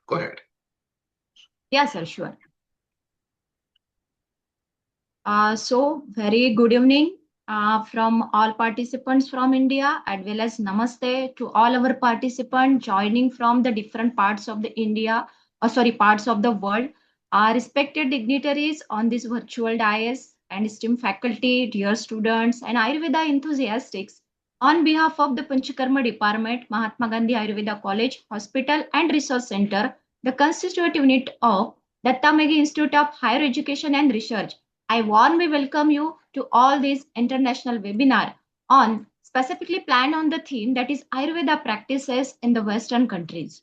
Go ahead. Yes, sir, sure. So, very good evening from all participants from India, as well as namaste to all our participants joining from the different parts of the India, parts of the world. Respected dignitaries on this virtual dais and esteemed faculty, dear students, and Ayurveda enthusiasts. On behalf of the Panchakarma Department, Mahatma Gandhi Ayurveda College, Hospital, and Research Center, the constituent unit of Dattamegi Institute of Higher Education and Research, I warmly welcome you to all these international webinar on specifically planned on the theme that is Ayurveda practices in the Western countries.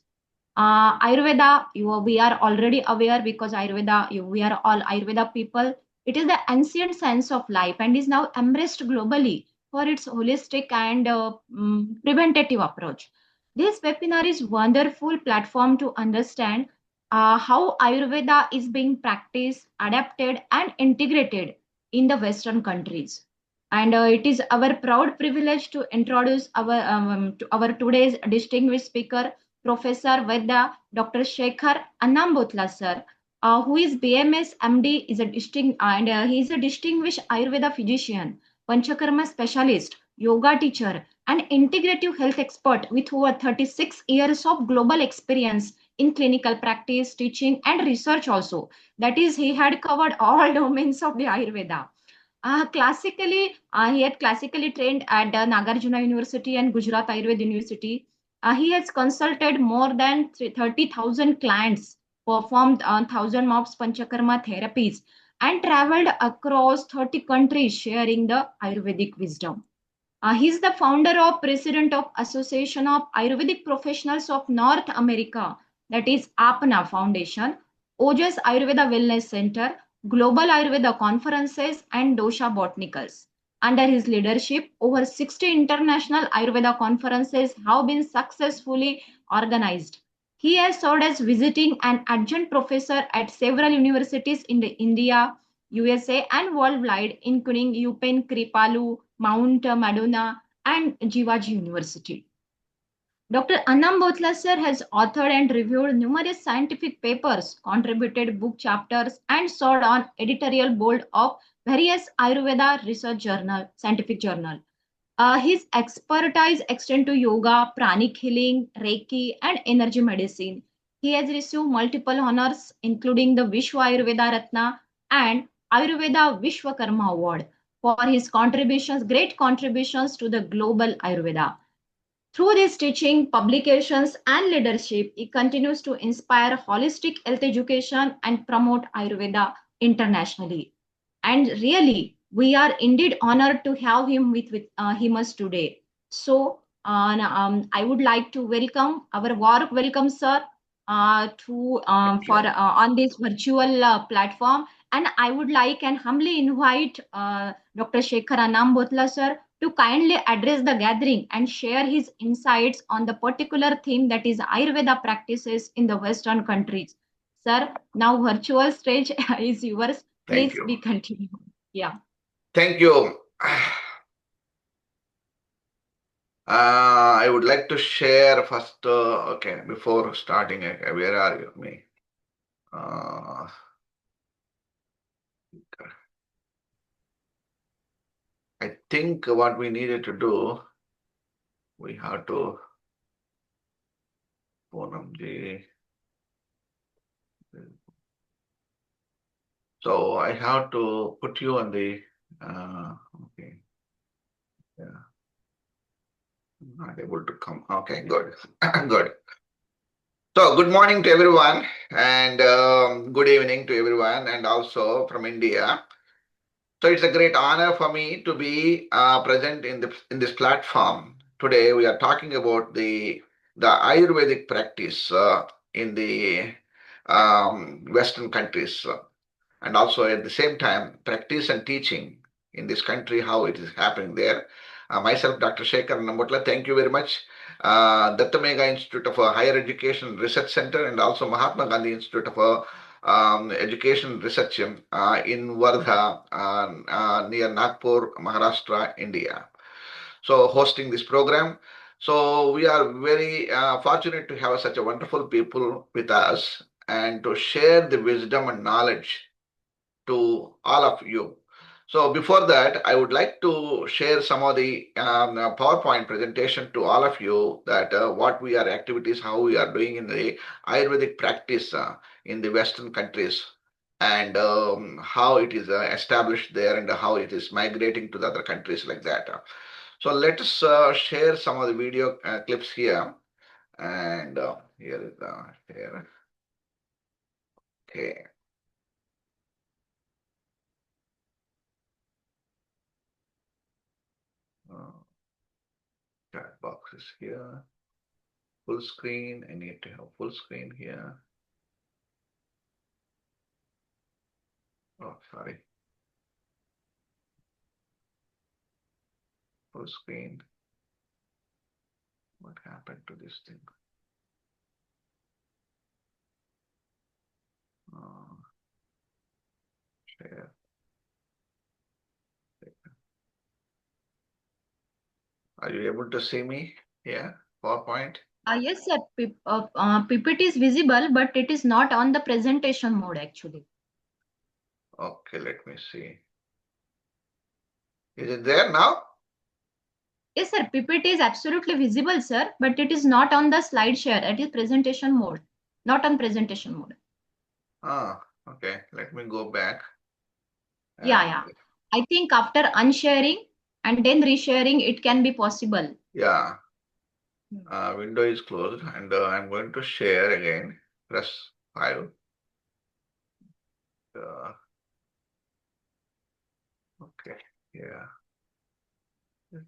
Ayurveda, we are already aware because we are all Ayurveda people. It is the ancient science of life and is now embraced globally for its holistic and preventative approach. This webinar is wonderful platform to understand how Ayurveda is being practiced, adapted, and integrated in the Western countries. And it is our proud privilege to introduce our today's distinguished speaker, Professor Vaidya, Dr. Shekhar Annambhotla, sir, who is BMS MD, is a he is a distinguished Ayurveda physician, Panchakarma specialist, yoga teacher, and integrative health expert with over 36 years of global experience in clinical practice, teaching, and research also. That is, he had covered all domains of the Ayurveda. He had classically trained at Nagarjuna University and Gujarat Ayurveda University. He has consulted more than 30,000 clients, performed 1,000 MOPS Panchakarma therapies, and traveled across 30 countries sharing the Ayurvedic wisdom. He is the founder of president of Association of Ayurvedic Professionals of North America, that is AAPNA Foundation, Ojas Ayurveda Wellness Center, Global Ayurveda Conferences, and Dosha Botanicals. Under his leadership, over 60 international Ayurveda conferences have been successfully organized. He has served as visiting and adjunct professor at several universities in India, USA, and worldwide, including UPenn, Kripalu, Mount Madonna, and Jiwaji University. Dr. Annambhotla sir has authored and reviewed numerous scientific papers, contributed book chapters, and served on editorial board of various Ayurveda research scientific journal. His expertise extend to yoga, pranic healing, Reiki, and energy medicine. He has received multiple honors, including the Vishwa Ayurveda Ratna and Ayurveda Vishwakarma Award for his great contributions to the global Ayurveda. Through this teaching, publications, and leadership, he continues to inspire holistic health education and promote Ayurveda internationally. And really, we are indeed honored to have him with us today. So, I would like to welcome our warm welcome, sir, to for on this virtual platform. And I would like and humbly invite Dr. Shekhar Annambhotla, sir, to kindly address the gathering and share his insights on the particular theme that is Ayurveda practices in the Western countries. Sir, now virtual stage is yours. Please be continued. Yeah. Thank you. I would like to share first, okay, before starting, where are you? Me. I think what we needed to do, we have to so I have to put you on the okay. Yeah. Not able to come. Okay, good. Good. So good morning to everyone and good evening to everyone and also from India. So it's a great honor for me to be present in this platform. Today we are talking about the Ayurvedic practice in the Western countries and also at the same time practice and teaching in this country, how it is happening there. Myself, Dr. Shekhar Annambhotla, thank you very much. Dattamega Institute of Higher Education Research Center and also Mahatma Gandhi Institute of Education Research in Wardha near Nagpur, Maharashtra, India. So hosting this program. So we are very fortunate to have such a wonderful people with us and to share the wisdom and knowledge to all of you. So before that, I would like to share some of the PowerPoint presentation to all of you that what we are activities, how we are doing in the Ayurvedic practice in the Western countries, and how it is established there and how it is migrating to the other countries like that. So let us share some of the video clips here. And here is here. Okay. Chat box is here. Full screen. I need to have full screen here. Oh, sorry. Full screen. What happened to this thing? Share. Are you able to see me here? PowerPoint? Yes, sir. PPT is visible, but it is not on the presentation mode actually. Okay, let me see. Is it there now? Yes, sir. PPT is absolutely visible, sir, but it is not on the slide share. It is presentation mode, not on presentation mode. Ah, okay. Let me go back. Yeah. I think after unsharing and then resharing, it can be possible. Yeah. Window is closed and I'm going to share again. Press 5. Okay. Yeah.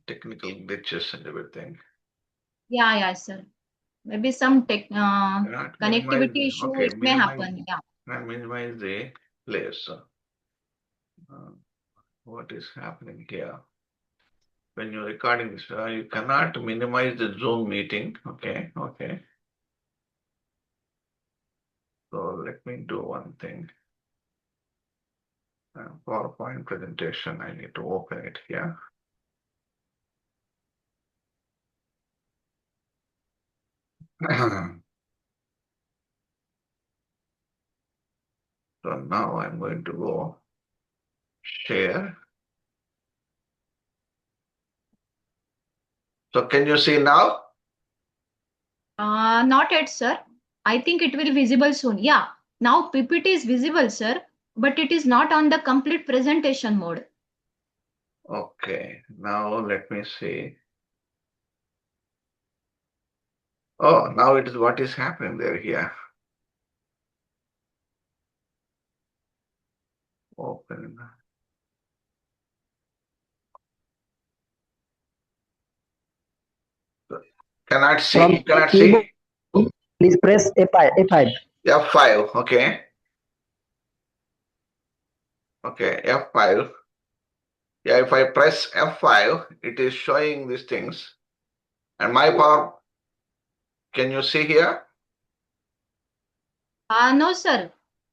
Technical glitches and everything. Yeah, sir. Maybe some Cannot minimize. connectivity issue, Okay, it may minimize. happen. Yeah. Can minimize the place. What is happening here? When you're recording this, you cannot minimize the Zoom meeting. Okay. So let me do one thing. PowerPoint presentation. I need to open it here. So now I'm going to go share. So can you see now? Not yet, sir. I think it will be visible soon. Yeah. Now PPT is visible, sir, but it is not on the complete presentation mode. Okay, now let me see. Oh, now it is what is happening there here. Open. Cannot see. From You cannot keyboard, see. please press F5. F5. Okay. Okay. F5. Yeah. If I press F5, it is showing these things. And my power. Can you see here? No, sir.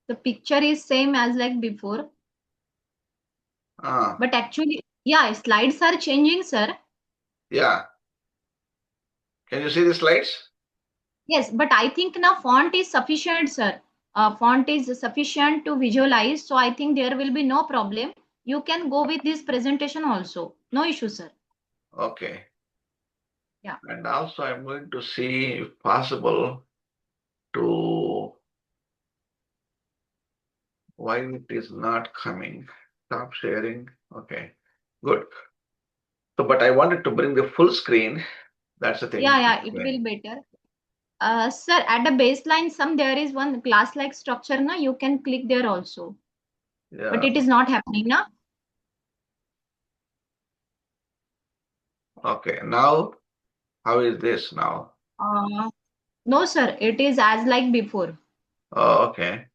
The picture is same as like before. Ah. But actually, yeah, slides are changing, sir. Yeah. Can you see the slides? Yes, but I think now font is sufficient, sir. Font is sufficient to visualize. So I think there will be no problem. You can go with this presentation also. No issue, sir. Okay. Yeah. And also I'm going to see if possible to why it is not coming. Stop sharing. Okay. Good. So, but I wanted to bring the full screen. That's the thing. Yeah, it will better. Sir, at the baseline, there is one class-like structure. Na, you can click there also, but Yeah. it is not happening. Na? Okay. Now, how is this now? No, sir, it is as like before. Oh, okay.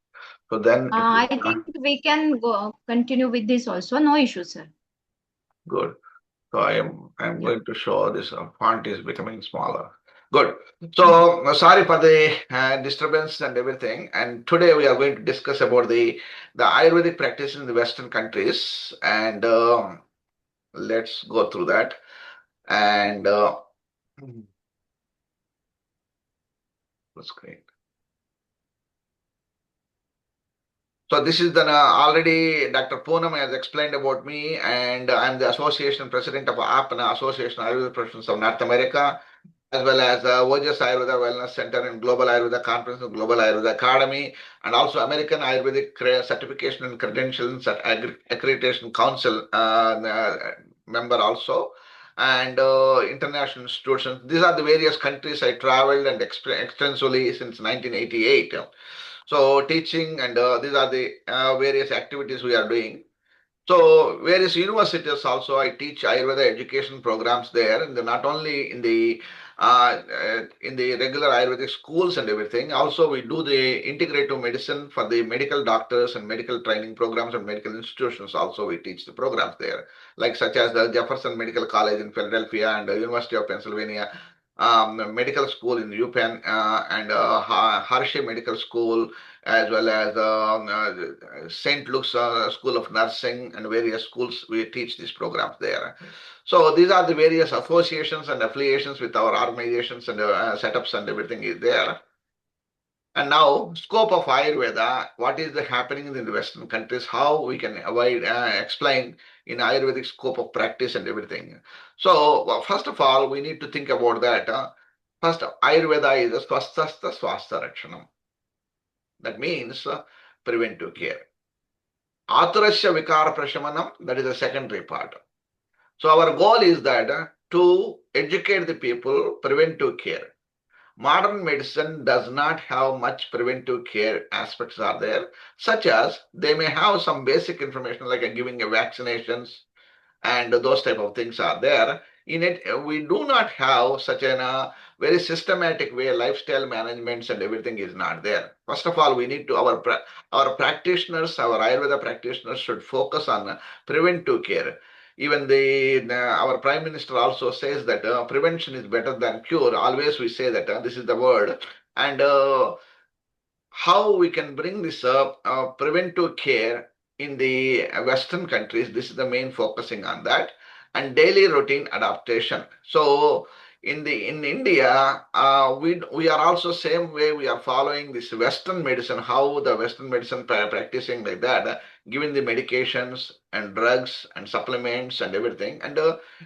So then it is I think we can go continue with this also. No issue, sir. good. So I'm Yeah. going to show this font is becoming smaller. Good. So sorry for the disturbance and everything. And today we are going to discuss about the Ayurvedic practice in the Western countries, and let's go through that. And That's great. So this is the already Dr. Poonam has explained about me, and I'm the association president of AAPNA, Association of Ayurveda Professionals of North America, as well as Ojas Ayurveda Wellness Center and Global Ayurveda Conference and Global Ayurveda Academy, and also American Ayurvedic Certification and Credentials Accreditation Council member also, and international institutions. These are the various countries I traveled and extensively since 1988. So teaching and these are the various activities we are doing. So various universities also I teach Ayurveda education programs there, and not only in the regular Ayurvedic schools and everything. Also we do the integrative medicine for the medical doctors and medical training programs and medical institutions. Also we teach the programs there, like such as the Jefferson Medical College in Philadelphia and the University of Pennsylvania. Medical school in UPenn and Hershey Medical School, as well as St. Luke's School of Nursing and various schools. We teach these programs there. So these are the various associations and affiliations with our organizations and setups and everything is there. And now, scope of Ayurveda, what is happening in the Western countries, how we can avoid, explain in Ayurvedic scope of practice and everything. So, first of all, we need to think about that. First, Ayurveda is a swasthasya swastha rakshanam. That means preventive care. Aturasya vikara prashamanam, that is the secondary part. So, our goal is that to educate the people, preventive care. Modern medicine does not have much preventive care aspects are there, such as they may have some basic information like giving vaccinations and those type of things are there. In it, we do not have such a very systematic way. Lifestyle managements and everything is not there. First of all, we need to our practitioners, our Ayurveda practitioners should focus on preventive care. Even our prime minister also says that prevention is better than cure. Always we say that this is the word, and how we can bring this preventive care in the Western countries. This is the main focusing on that, and daily routine adaptation. So in India, we are also same way we are following this Western medicine. How the Western medicine practicing like that, giving the medications and drugs and supplements and everything, and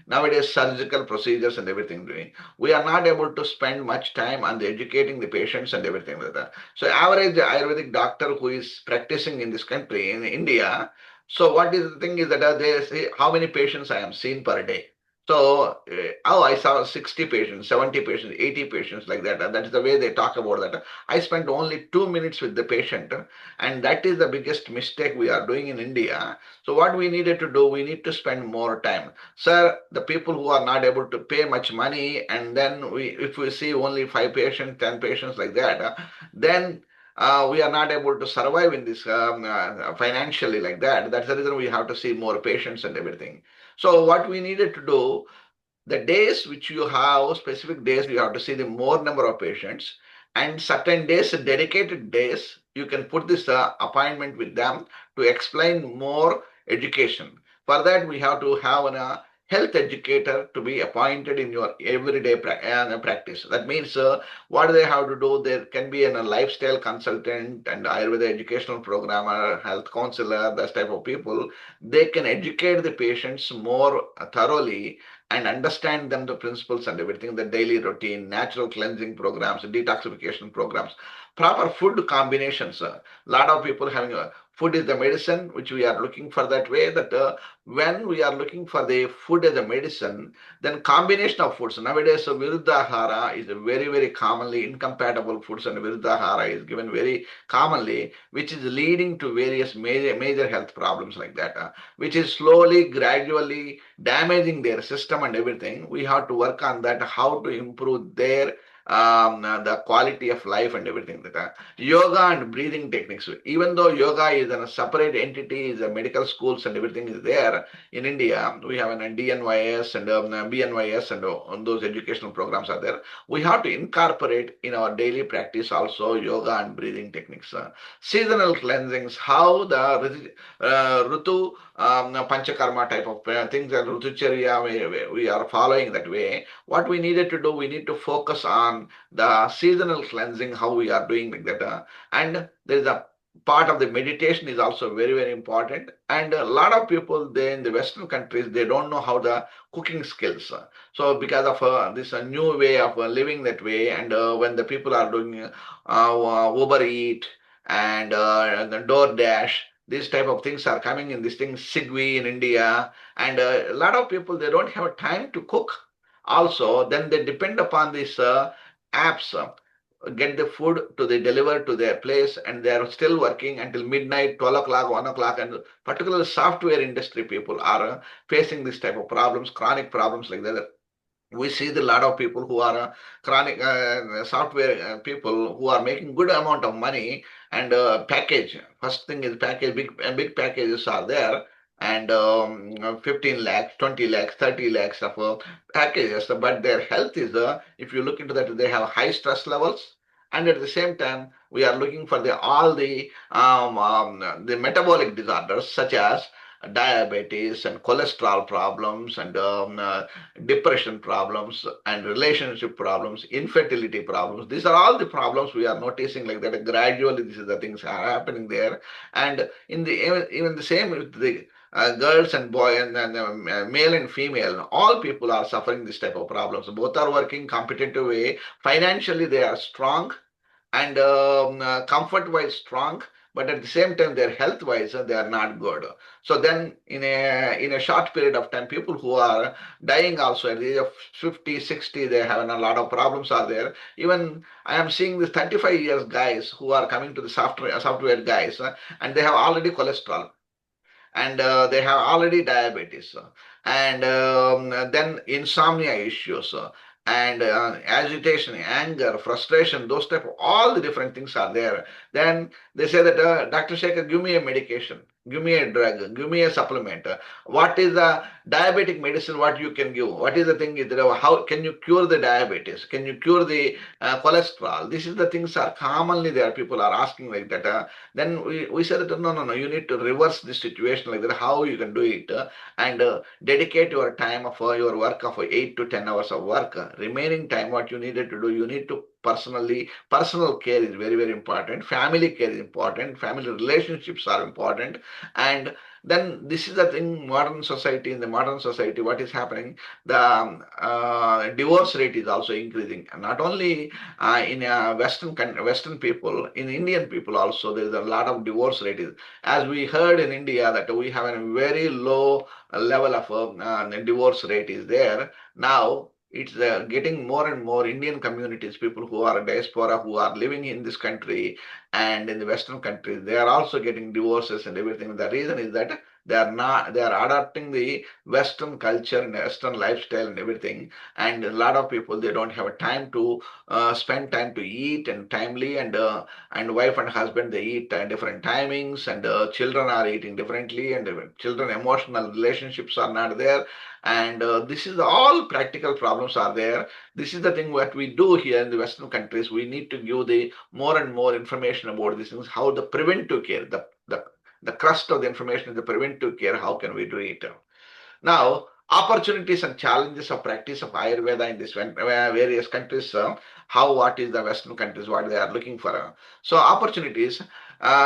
nowadays surgical procedures and everything doing. We are not able to spend much time on the educating the patients and everything like that. So average Ayurvedic doctor who is practicing in this country, in India, so what is the thing is that they say how many patients I am seeing per day. So, I saw 60 patients, 70 patients, 80 patients like that. And that is the way they talk about that. I spent only 2 minutes with the patient. And that is the biggest mistake we are doing in India. So what we needed to do, we need to spend more time. Sir, the people who are not able to pay much money, and then if we see only 5 patients, 10 patients like that, then we are not able to survive in this financially like that. That's the reason we have to see more patients and everything. So what we needed to do, the days which you have, specific days, you have to see the more number of patients, and certain days, dedicated days, you can put this appointment with them to explain more education. For that, we have to have a health educator to be appointed in your everyday practice. That means what do they have to do? There can be a lifestyle consultant and Ayurveda educational programmer, health counselor, that type of people. They can educate the patients more thoroughly and understand them the principles and everything, the daily routine, natural cleansing programs, detoxification programs, proper food combinations. A lot of people having food is the medicine, which we are looking for that way, that when we are looking for the food as a medicine, then combination of foods. Nowadays, Viruddhahara is a very, very commonly incompatible foods, and Viruddhahara is given very commonly, which is leading to various major health problems like that, which is slowly, gradually damaging their system and everything. We have to work on that, how to improve their the quality of life and everything. That yoga and breathing techniques. Even though yoga is a separate entity, is a medical schools and everything is there in India. We have an DNYS and BNYS and those educational programs are there. We have to incorporate in our daily practice also yoga and breathing techniques. Seasonal cleansings, how the Rutu Panchakarma type of things that Rutger we are following that way. What we needed to do, we need to focus on the seasonal cleansing, how we are doing like that. And there is a part of the meditation is also very, very important. And a lot of people they in the Western countries, they don't know how the cooking skills. So because of this new way of living that way, and when the people are doing Uber Eat and the DoorDash, these type of things are coming in this thing Sigwi in India, and a lot of people they don't have time to cook. Also, then they depend upon these apps. Get the food to the deliver to their place, and they are still working until midnight, 12 o'clock, 1 o'clock, and particularly software industry people are facing this type of problems, chronic problems like that. We see the lot of people who are chronic software people who are making good amount of money, and package first thing is package, big packages are there, and 15 lakhs, 20 lakhs, 30 lakhs of packages, but their health is if you look into that, they have high stress levels, and at the same time we are looking for the all the metabolic disorders such as diabetes and cholesterol problems, and depression problems and relationship problems, infertility problems. These are all the problems we are noticing like that. Gradually, these are the things are happening there. And in the even the same with the girls and boy and male and female, all people are suffering this type of problems. Both are working competitive way. Financially, they are strong, and comfort wise strong, but at the same time their health wise they are not good. So then in a short period of time, people who are dying also at the age of 50, 60, they have a lot of problems are there. Even I am seeing the 35 years guys who are coming to the software guys, and they have already cholesterol, and they have already diabetes, and then insomnia issues, and agitation, anger, frustration, those type of all the different things are there. Then they say that Dr. Shekhar, give me a medication, give me a drug, give me a supplement. What is the diabetic medicine? What you can give? What is the thing? Is there, how can you cure the diabetes? Can you cure the cholesterol? This is the things are commonly there. People are asking like that. Then we said that no, no, no, you need to reverse this situation like that. How you can do it, and dedicate your time of your work of 8 to 10 hours of work. Remaining time, what you needed to do, you need to personal care is very, very important. Family care is important. Family relationships are important. And then this is the thing, modern society, in the modern society, what is happening? The divorce rate is also increasing. Not only in Western people, in Indian people also, there is a lot of divorce rate. As we heard in India that we have a very low level of divorce rate is there. Now it's getting more and more Indian communities, people who are diaspora, who are living in this country and in the Western countries, they are also getting divorces and everything. The reason is that they are adopting the Western culture and Western lifestyle and everything. And a lot of people, they don't have time to spend time to eat and timely, and wife and husband, they eat at different timings, and children are eating differently, and children emotional relationships are not there, and this is all practical problems are there. This is the thing what we do here in the Western countries. We need to give the more and more information about these things, how the preventive care, the crust of the information is the preventive care. How can we do it? Now, opportunities and challenges of practice of Ayurveda in this various countries, how, what is the Western countries, what they are looking for. So opportunities,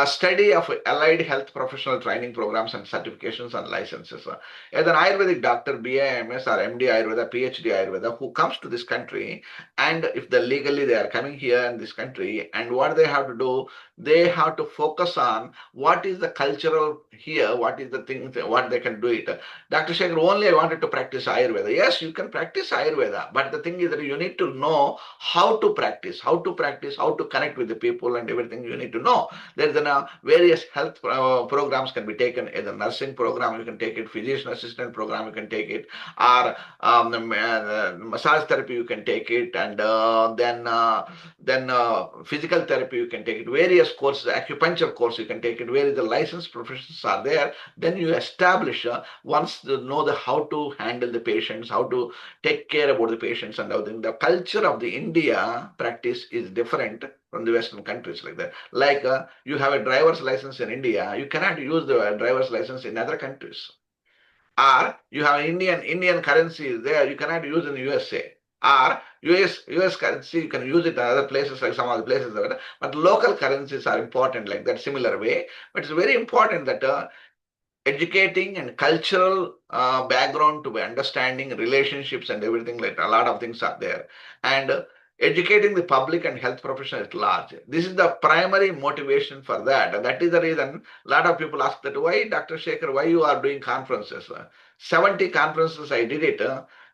study of allied health professional training programs and certifications and licenses. As an Ayurvedic doctor, BIMS or MD-Ayurveda, PhD Ayurveda, who comes to this country, and if they legally they are coming here in this country, and what they have to do, they have to focus on what is the cultural here, what is the thing, what they can do it. Dr. Shekhar, only I wanted to practice Ayurveda. Yes, you can practice Ayurveda, but the thing is that you need to know how to practice, how to connect with the people and everything you need to know. There's various health programs can be taken, as a nursing program, you can take it, physician assistant program, you can take it, or massage therapy, you can take it, and then physical therapy, you can take it, various courses, acupuncture course, you can take it, where the licensed professionals are there. Then you establish once you know how to handle the patients, how to take care about the patients and everything. The culture of the India practice is different from the Western countries like that. Like you have a driver's license in India, you cannot use the driver's license in other countries. Or you have Indian currency is there, you cannot use in the USA. Or US currency, you can use it in other places like some other places, but local currencies are important like that similar way. But it's very important that educating and cultural background to be understanding relationships and everything like a lot of things are there, and educating the public and health professionals at large. This is the primary motivation for that, and that is the reason a lot of people ask that why Dr. Shekhar, why you are doing conferences? 70 conferences I did it,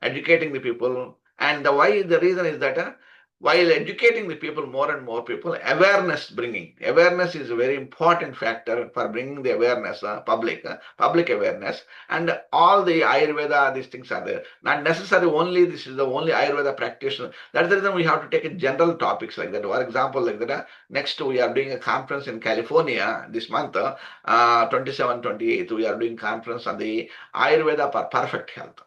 educating the people, and the reason is that while educating the people, more and more people, awareness is a very important factor for bringing the awareness, public awareness, and all the Ayurveda, these things are there. Not necessarily only this is the only Ayurveda practitioner. That's the reason we have to take a general topics like that. For example, like that, next we are doing a conference in California this month, 27, 28, we are doing conference on the Ayurveda for perfect health.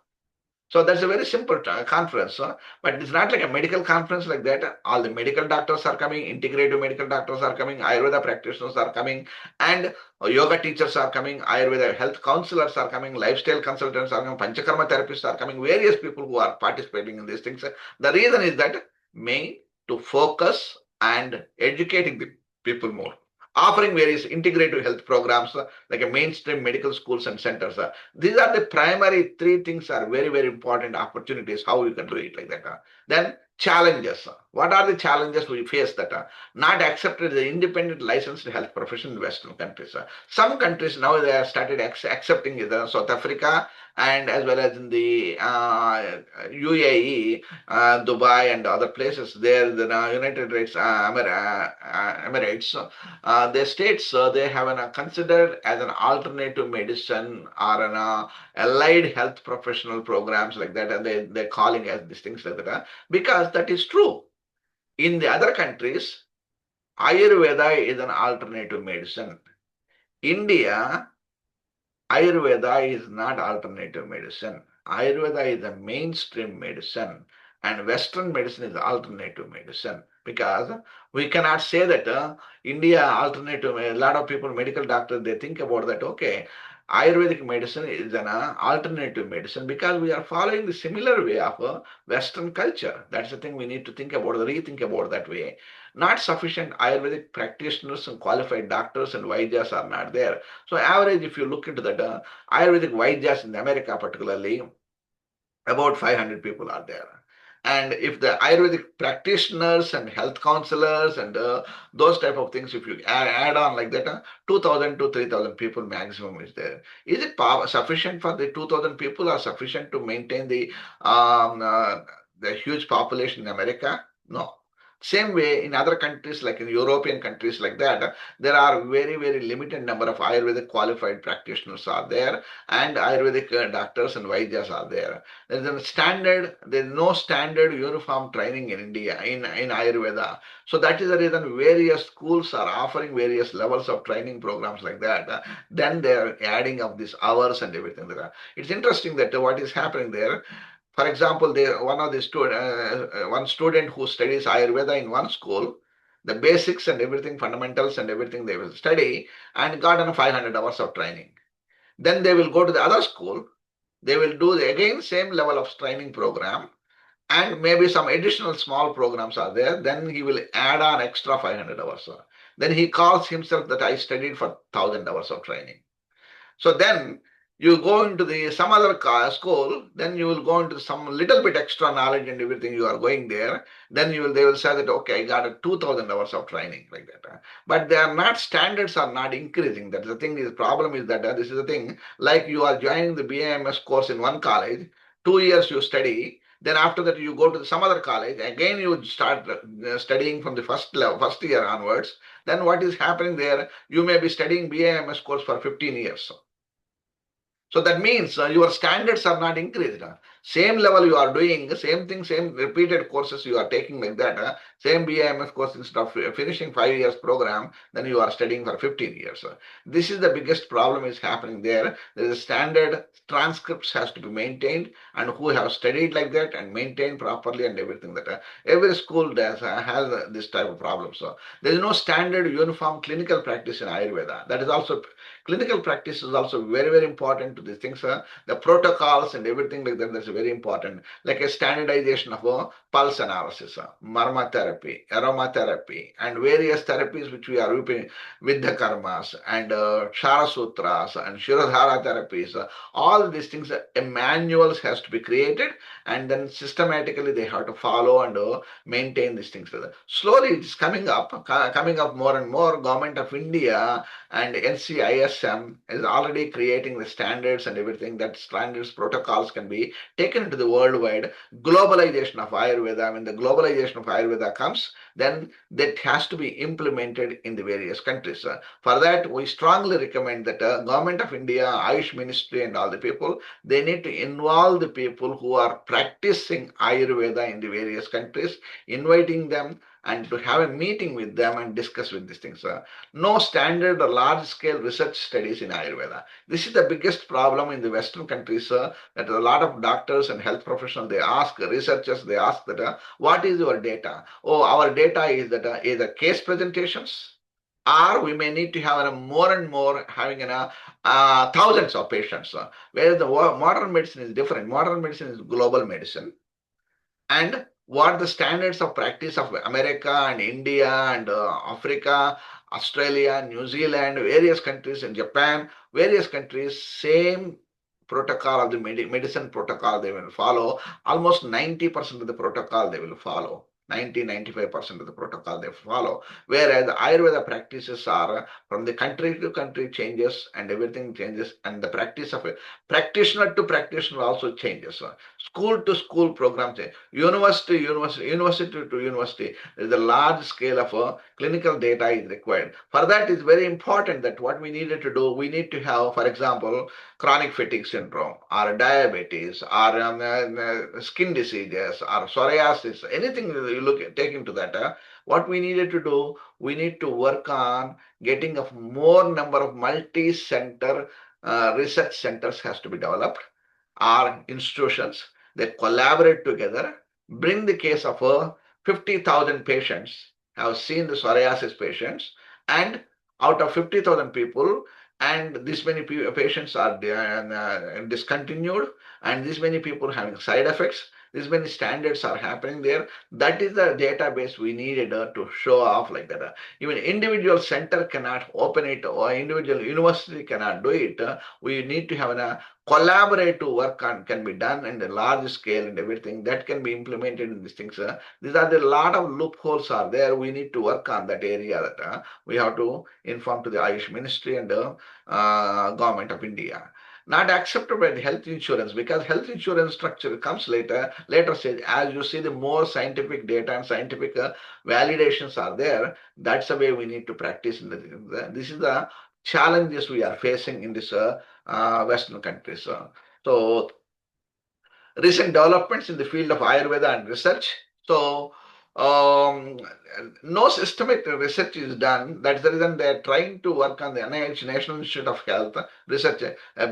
So that's a very simple conference, but it's not like a medical conference like that. All the medical doctors are coming, integrative medical doctors are coming, Ayurveda practitioners are coming, and yoga teachers are coming, Ayurveda health counselors are coming, lifestyle consultants are coming, Panchakarma therapists are coming, various people who are participating in these things. The reason is that main to focus and educating the people more, offering various integrative health programs like a mainstream medical schools and centers. These are the primary three things are very, very important opportunities, how you can do it like that. Then challenges. What are the challenges we face that not accepted the independent licensed health profession in Western countries? Some countries now they have started accepting it, South Africa and as well as in the UAE, Dubai and other places. There, the United Emirates, the states they have considered as an alternative medicine or an allied health professional programs like that, and they're calling as these things like that because that is true. In the other countries, Ayurveda is an alternative medicine. India, Ayurveda is not alternative medicine. Ayurveda is a mainstream medicine, and Western medicine is alternative medicine. Because we cannot say that India alternative. A lot of people, medical doctors, they think about that. Okay, Ayurvedic medicine is an alternative medicine because we are following the similar way of Western culture. That's the thing we need to think about, rethink about that way. Not sufficient Ayurvedic practitioners and qualified doctors and Vaidyas are not there. So average, if you look into that, Ayurvedic Vaidyas in America particularly, about 500 people are there. And if the Ayurvedic practitioners and health counselors and those type of things, if you add on like that, 2,000 to 3,000 people maximum is there. Is it sufficient for the 2,000 people or sufficient to maintain the huge population in America? No. Same way in other countries like in European countries like that, there are very, very limited number of Ayurvedic qualified practitioners are there and Ayurvedic doctors and Vaidyas are there. There's no standard uniform training in India, in Ayurveda. So that is the reason various schools are offering various levels of training programs like that. Then they're adding up these hours and everything like that. It's interesting that what is happening there. For example, one student who studies Ayurveda in one school, the basics and everything, fundamentals and everything they will study and got on 500 hours of training. Then they will go to the other school, they will do again same level of training program and maybe some additional small programs are there. Then he will add on extra 500 hours. Then he calls himself that I studied for 1,000 hours of training. So then you go into some other school, then you will go into some little bit extra knowledge and everything. You are going there, then they will say that okay, I got a 2,000 hours of training like that. But they are not standards are not increasing. That's the thing. The problem is that this is the thing. Like you are joining the BAMS course in one college, 2 years you study. Then after that you go to some other college again. You start studying from the first year onwards. Then what is happening there? You may be studying BAMS course for 15 years. So that means your standards are not increased. same level you are doing, same thing, same repeated courses you are taking like that, same BIMS course instead of finishing 5 years program, then you are studying for 15 years. This is the biggest problem is happening there. There is a standard transcripts has to be maintained and who have studied like that and maintained properly and everything that every school does has this type of problem. So there is no standard uniform clinical practice in Ayurveda. That is also clinical practice is also very, very important to these things. The protocols and everything like that, that's very important. Like a standardization of pulse analysis, Marma therapy, aromatherapy, and various therapies which we are using with the karmas and Shara Sutras and Shirodhara therapies. All these things, manuals has to be created and then systematically they have to follow and maintain these things. Slowly it's coming up more and more. Government of India and NCISM is already creating the standards and everything. That standards protocols can be taken into the worldwide globalization of Ayurveda. When the globalization of Ayurveda comes, then that has to be implemented in the various countries. For that, we strongly recommend that Government of India, Ayush Ministry and all the people, they need to involve the people who are practicing Ayurveda in the various countries, inviting them and to have a meeting with them and discuss with these things. No standard or large scale research studies in Ayurveda. This is the biggest problem in the Western countries, that a lot of doctors and health professionals, they ask researchers, they ask that, what is your data? Oh, our data is that either case presentations, or we may need to have more and more having thousands of patients. Whereas the modern medicine is different. Modern medicine is global medicine. And what the standards of practice of America and India and Africa, Australia, New Zealand, various countries, and Japan, various countries, same protocol of the medicine protocol they will follow. Almost 90% of the protocol they will follow. 95% of the protocol they follow. Whereas the Ayurveda practices are from the country to country changes and everything changes, and the practice of a practitioner to practitioner also changes. School to school programs, university to university, there is a large scale of clinical data is required. For that, it's very important that what we needed to do, we need to have, for example, chronic fatigue syndrome, or diabetes, or skin diseases, or psoriasis, anything you take into that. What we needed to do, we need to work on getting a more number of multi-center research centers has to be developed, or institutions. They collaborate together, bring the case of 50,000 patients, have seen the psoriasis patients, and out of 50,000 people, and this many patients are discontinued, and this many people having side effects, this many standards are happening there. That is the database we needed to show off like that. Even individual center cannot open it, or individual university cannot do it. We need to have a collaborative work can be done in a large scale and everything that can be implemented in these things. These are the lot of loopholes are there. We need to work on that area that we have to inform to the Ayush Ministry and the Government of India. Not accepted by the health insurance, because health insurance structure comes later stage. As you see, the more scientific data and scientific validations are there, that's the way we need to practice. This is the challenges we are facing in this Western countries. So recent developments in the field of Ayurveda and research. So um, no systematic research is done. That's the reason they are trying to work on the NIH, National Institute of Health research.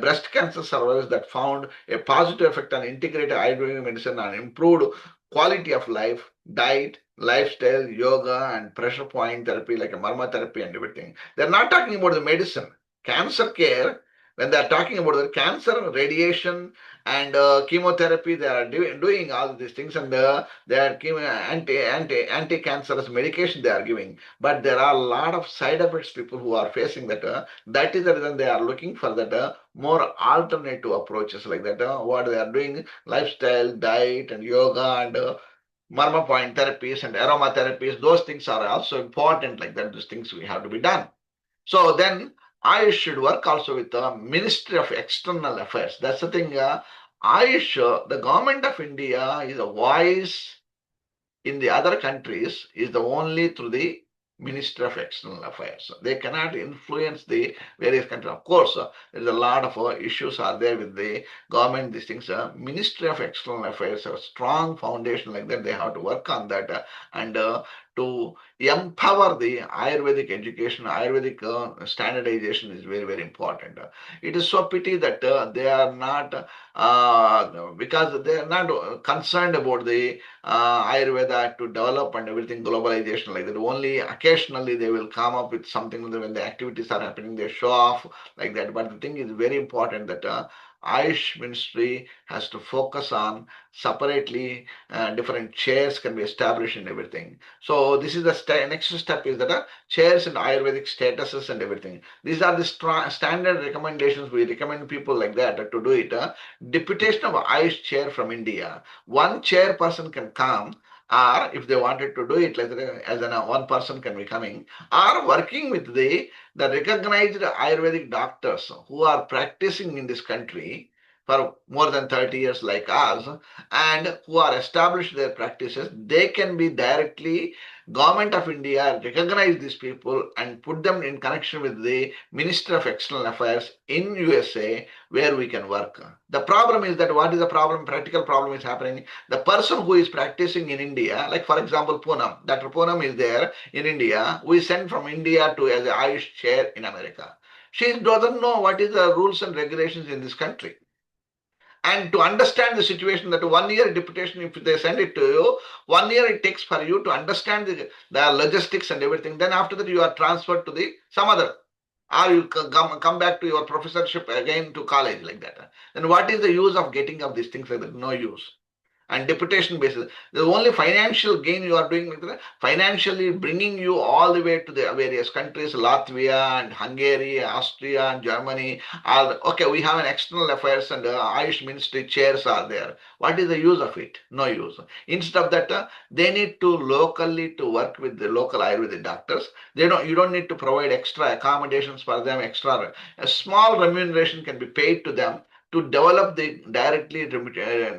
Breast cancer survivors that found a positive effect on integrated Ayurvedic medicine and improved quality of life, diet, lifestyle, yoga, and pressure point therapy like a Marma therapy and everything. They're not talking about the medicine. Cancer care, when they're talking about the cancer, radiation, and chemotherapy, they are doing all these things, and they are giving anti-cancerous medication they are giving. But there are a lot of side effects people who are facing that. That is the reason they are looking for that more alternative approaches like that. What they are doing, lifestyle, diet, and yoga, and Marma point therapies and aromatherapies, those things are also important like that. Those things we have to be done. So then I should work also with the Ministry of External Affairs. That's the thing. The government of India is a voice in the other countries, is the only through the Ministry of External Affairs. They cannot influence the various countries. Of course, there is a lot of issues are there with the government. These things. Ministry of External Affairs have a strong foundation like that. They have to work on that and to empower the Ayurvedic education. Ayurvedic standardization is very, very important. It is so pity that they are not because they are not concerned about the Ayurveda to develop and everything, globalization like that. Only occasionally they will come up with something when the activities are happening, they show off like that. But the thing is very important that Ayush ministry has to focus on separately, different chairs can be established and everything. So this is the next step is that chairs and Ayurvedic statuses and everything. These are the standard recommendations. We recommend people like that to do it. Deputation of Ayush chair from India. One chairperson can come, or if they wanted to do it like as an one person can be coming, or working with the recognized Ayurvedic doctors who are practicing in this country for more than 30 years like us and who are established their practices, they can be directly government of India recognize these people and put them in connection with the Minister of External Affairs in USA where we can work. The problem is that what is the problem? Practical problem is happening. The person who is practicing in India, like for example Poonam, Dr. Poonam is there in India. We send from India to as a Ayush chair in America. She doesn't know what is the rules and regulations in this country. And to understand the situation, that 1 year deputation, if they send it to you, 1 year it takes for you to understand the logistics and everything. Then after that, you are transferred to the some other, or you come back to your professorship again to college like that. Then what is the use of getting up these things like that? No use. And deputation basis, the only financial gain you are doing, financially bringing you all the way to the various countries, Latvia and Hungary, Austria and Germany. All okay, we have an external affairs and Ayush ministry chairs are there. What is the use of it? No use. Instead of that, they need to locally to work with the local Ayurvedic doctors. You don't need to provide extra accommodations for them. Extra, a small remuneration can be paid to them to develop the directly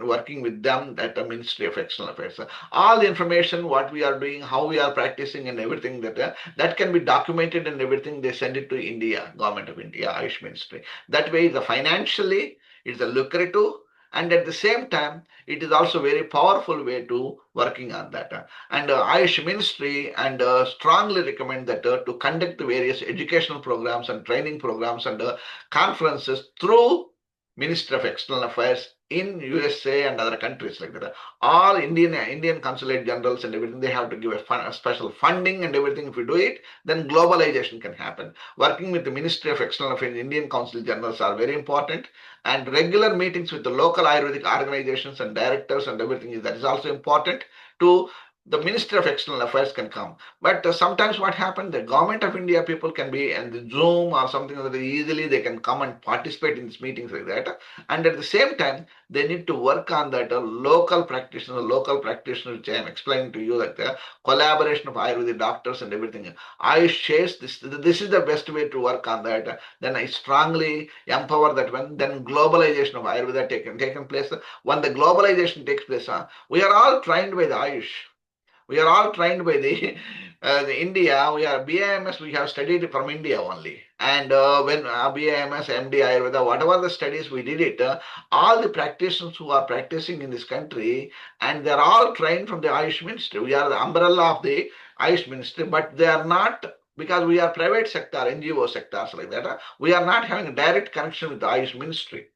working with them at the Ministry of External Affairs. All the information, what we are doing, how we are practicing and everything that can be documented and everything, they send it to India, Government of India, Ayush Ministry. That way, the financially, it's a lucrative and at the same time, it is also very powerful way to working on that. And Ayush Ministry and strongly recommend that to conduct the various educational programs and training programs and conferences through Minister of External Affairs in USA and other countries like that. All Indian consulate generals and everything, they have to give a special funding and everything. If we do it, then globalization can happen. Working with the Ministry of External Affairs, Indian consul generals are very important, and regular meetings with the local Ayurvedic organizations and directors and everything that is also important to the Ministry of External Affairs can come. But sometimes what happens, the Government of India people can be in the Zoom or something like that, easily they can come and participate in these meetings like that. And at the same time, they need to work on that local practitioners, which I am explaining to you, like the collaboration of Ayurvedic doctors and everything. I shares this is the best way to work on that. Then I strongly empower that when then globalization of Ayurveda taken place. When the globalization takes place, we are all trained by the Ayush. We are all trained by the India. We are BIMS. We have studied from India only. And when BIMS, MD-Ayurveda, whatever the studies we did it, all the practitioners who are practicing in this country, and they are all trained from the Ayush Ministry. We are the umbrella of the Ayush Ministry, but they are not, because we are private sector, NGO sectors like that. We are not having a direct connection with the Ayush Ministry.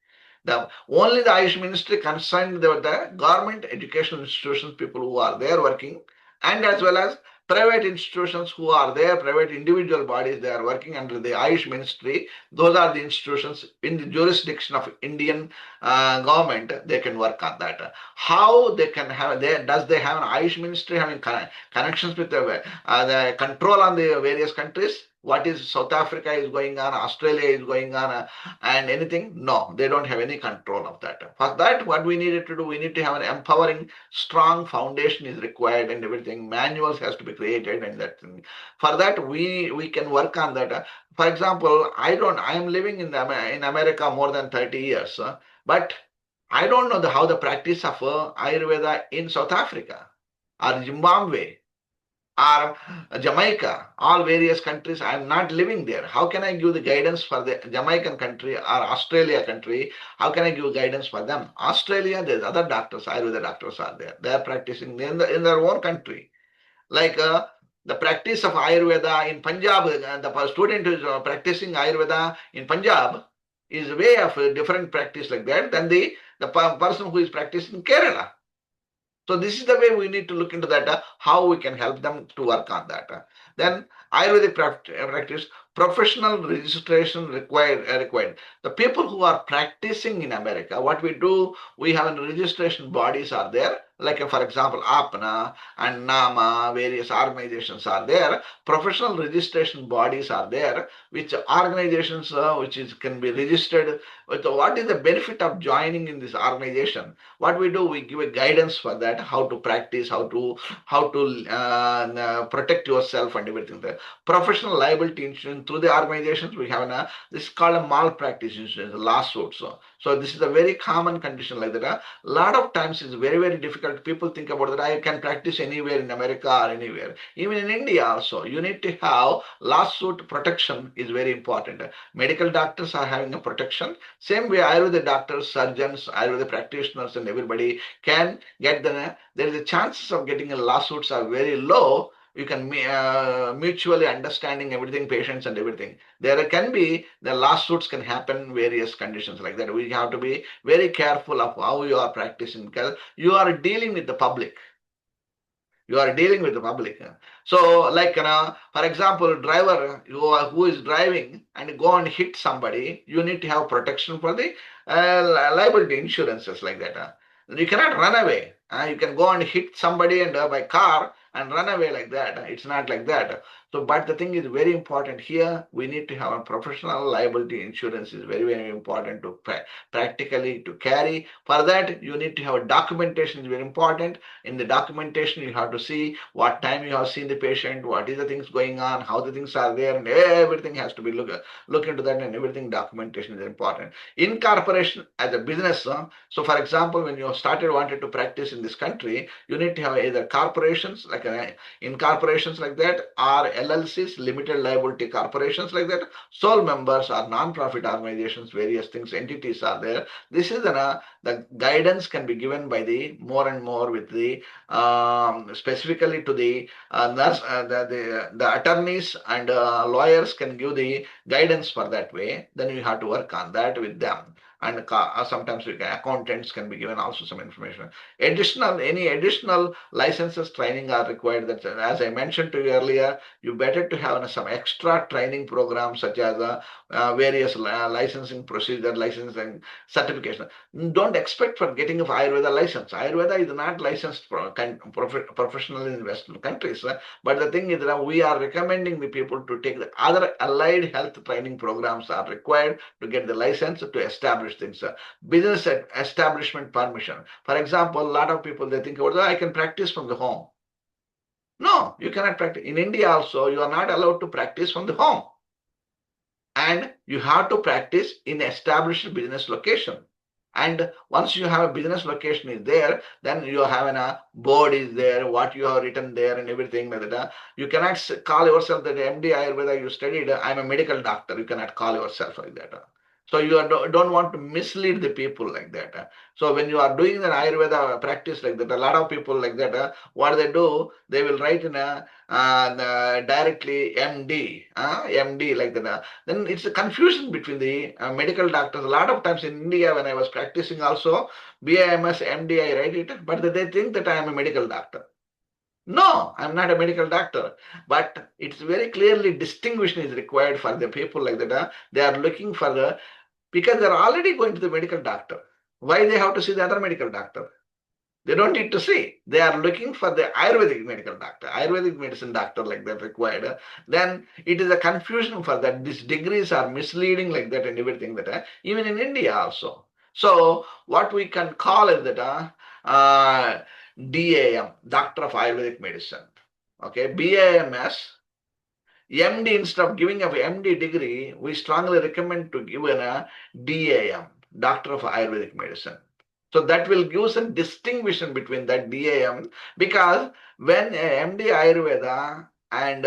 Only the Ayush Ministry concerned the government educational institutions, people who are there working, and as well as private institutions who are there, private individual bodies, they are working under the Ayush Ministry. Those are the institutions in the jurisdiction of Indian government. They can work on that. How they can have, does they have an Ayush Ministry having connections with the control on the various countries? What is South Africa is going on, Australia is going on, and anything? No, they don't have any control of that. For that, what we needed to do, we need to have an empowering, strong foundation is required, and everything. Manuals has to be created, and that. For that, we can work on that. For example, I am living in America more than 30 years, but I don't know how the practice of Ayurveda in South Africa or Zimbabwe or Jamaica, all various countries. I'm not living there. How can I give the guidance for the Jamaican country or Australia country? How can I give guidance for them? Australia, there's other doctors, Ayurveda doctors are there. They are practicing in their own country. Like the practice of Ayurveda in Punjab, the student who is practicing Ayurveda in Punjab is a way of a different practice like that than the person who is practicing Kerala. So this is the way we need to look into that, how we can help them to work on that. Then Ayurvedic practice, professional registration required. The people who are practicing in America, what we do, we have registration bodies are there, like for example, AAPNA and NAMA, various organizations are there. Professional registration bodies are there, which organizations can be registered. With what is the benefit of joining in this organization? What we do, we give a guidance for that, how to practice, how to protect yourself and everything there. Professional liability insurance through the organizations, we have this is called a malpractice insurance, lawsuits. So this is a very common condition like that. A lot of times it's very, very difficult. People think about that I can practice anywhere in America or anywhere. Even in India also, you need to have lawsuit protection is very important. Medical doctors are having a protection. Same way Ayurveda doctors, surgeons, Ayurveda practitioners and everybody can get there is a chances of getting a lawsuits are very low. You can mutually understanding everything, patients and everything. There can be the lawsuits can happen various conditions like that. We have to be very careful of how you are practicing because you are dealing with the public. You are dealing with the public. So, like, for example, driver who is driving and go and hit somebody, you need to have protection for the liability insurances like that. You cannot run away. You can go and hit somebody and by car and run away like that. It's not like that. So, but the thing is very important here. We need to have a professional liability insurance is very, very important to practically to carry. For that, you need to have a documentation is very important. In the documentation, you have to see what time you have seen the patient, what is the things going on, how the things are there, and everything has to be look into that, and everything documentation is important. Incorporation as a business. So, for example, when you started wanted to practice in this country, you need to have either corporations like incorporations like that, or LLCs, limited liability corporations like that, sole members or non-profit organizations, various things, entities are there. This is the guidance can be given by the more and more with the specifically to the nurse, the attorneys and lawyers can give the guidance for that way. Then you have to work on that with them. And sometimes accountants can be given also some information. Any additional licenses training are required. That, as I mentioned to you earlier, you better to have some extra training programs such as various licensing procedure, licensing certification. Don't expect for getting of Ayurveda license. Ayurveda is not licensed professional in Western countries. But the thing is that we are recommending the people to take the other allied health training programs are required to get the license to establish things. Business establishment permission. For example, a lot of people they think about I can practice from the home. No, you cannot practice. In India also, you are not allowed to practice from the home. And you have to practice in established business location. And once you have a business location is there, then you have a board is there, what you have written there and everything like that. You cannot call yourself that MD-Ayurveda you studied, I'm a medical doctor. You cannot call yourself like that. So you don't want to mislead the people like that. So when you are doing an Ayurveda practice like that, a lot of people like that, what they do, they will write in directly MD, MD like that. Then it's a confusion between the medical doctors. A lot of times in India, when I was practicing also, BIMS, MD, I write it, but they think that I am a medical doctor. No, I'm not a medical doctor, but it's very clearly distinguishing is required for the people like that. They are looking for because they're already going to the medical doctor. Why they have to see the other medical doctor? They don't need to see. They are looking for the Ayurvedic medical doctor, Ayurvedic medicine doctor like that required. Then it is a confusion for that. These degrees are misleading like that and everything that even in India also. So what we can call is that DAM, Doctor of Ayurvedic Medicine. Okay, BAMS, MD, instead of giving a MD degree, we strongly recommend to give a DAM, Doctor of Ayurvedic Medicine. So that will give some distinction between that DAM, because when MD Ayurveda and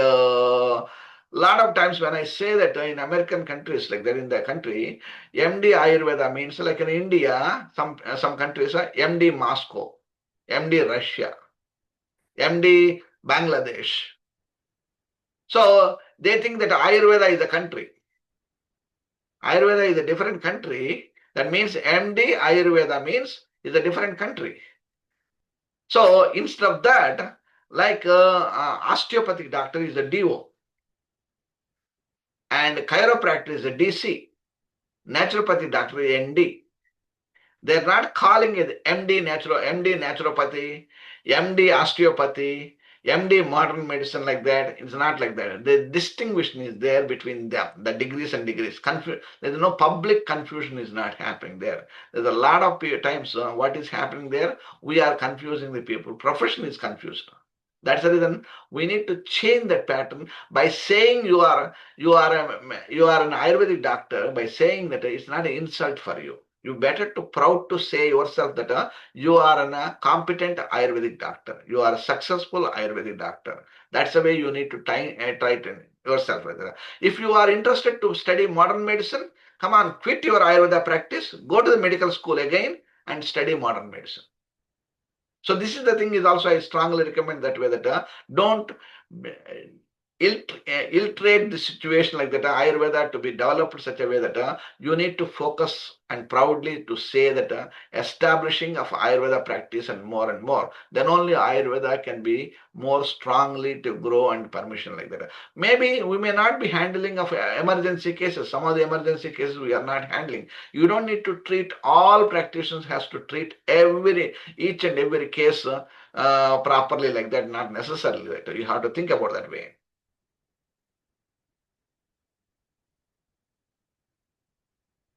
lot of times when I say that in American countries, like that in the country, MD Ayurveda means like in India, some countries are MD Moscow, MD Russia, MD Bangladesh. So they think that Ayurveda is a country. Ayurveda is a different country. That means MD Ayurveda means is a different country. So instead of that, like osteopathic doctor is a DO, and chiropractor is a DC, naturopathic doctor is ND. They're not calling it MD naturopathy, MD osteopathy, MD modern medicine like that. It's not like that. The distinction is there between them, the degrees and degrees. There's no public confusion is not happening there. There's a lot of times what is happening there, we are confusing the people. Profession is confused. That's the reason we need to change that pattern by saying you are an Ayurvedic doctor. By saying that, it's not an insult for you. You better to proud to say yourself that you are a competent Ayurvedic doctor. You are a successful Ayurvedic doctor. That's the way you need to try to yourself. If you are interested to study modern medicine, come on, quit your Ayurveda practice, go to the medical school again and study modern medicine. So this is the thing is also I strongly recommend that way that don't illustrate the situation like that Ayurveda to be developed in such a way that you need to focus and proudly to say that establishing of Ayurveda practice and more, then only Ayurveda can be more strongly to grow and permission like that. Maybe we may not be handling of emergency cases. Some of the emergency cases we are not handling. You don't need to treat all practitioners has to treat each and every case properly like that, not necessarily that. You have to think about that way.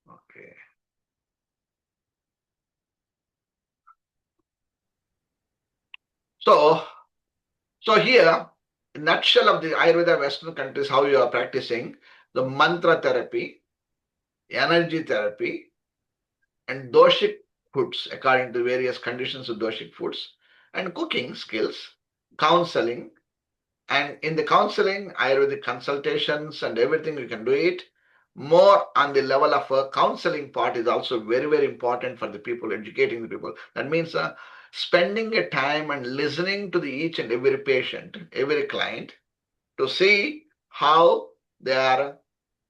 Okay. So here, in nutshell of the Ayurveda Western countries, how you are practicing the mantra therapy, energy therapy, and doshic foods according to various conditions of doshic foods, and cooking skills, counseling, and in the counseling, Ayurvedic consultations and everything you can do it. More on the level of a counseling part is also very, very important for the people, educating the people. That means spending a time and listening to the each and every patient, every client, to see how they are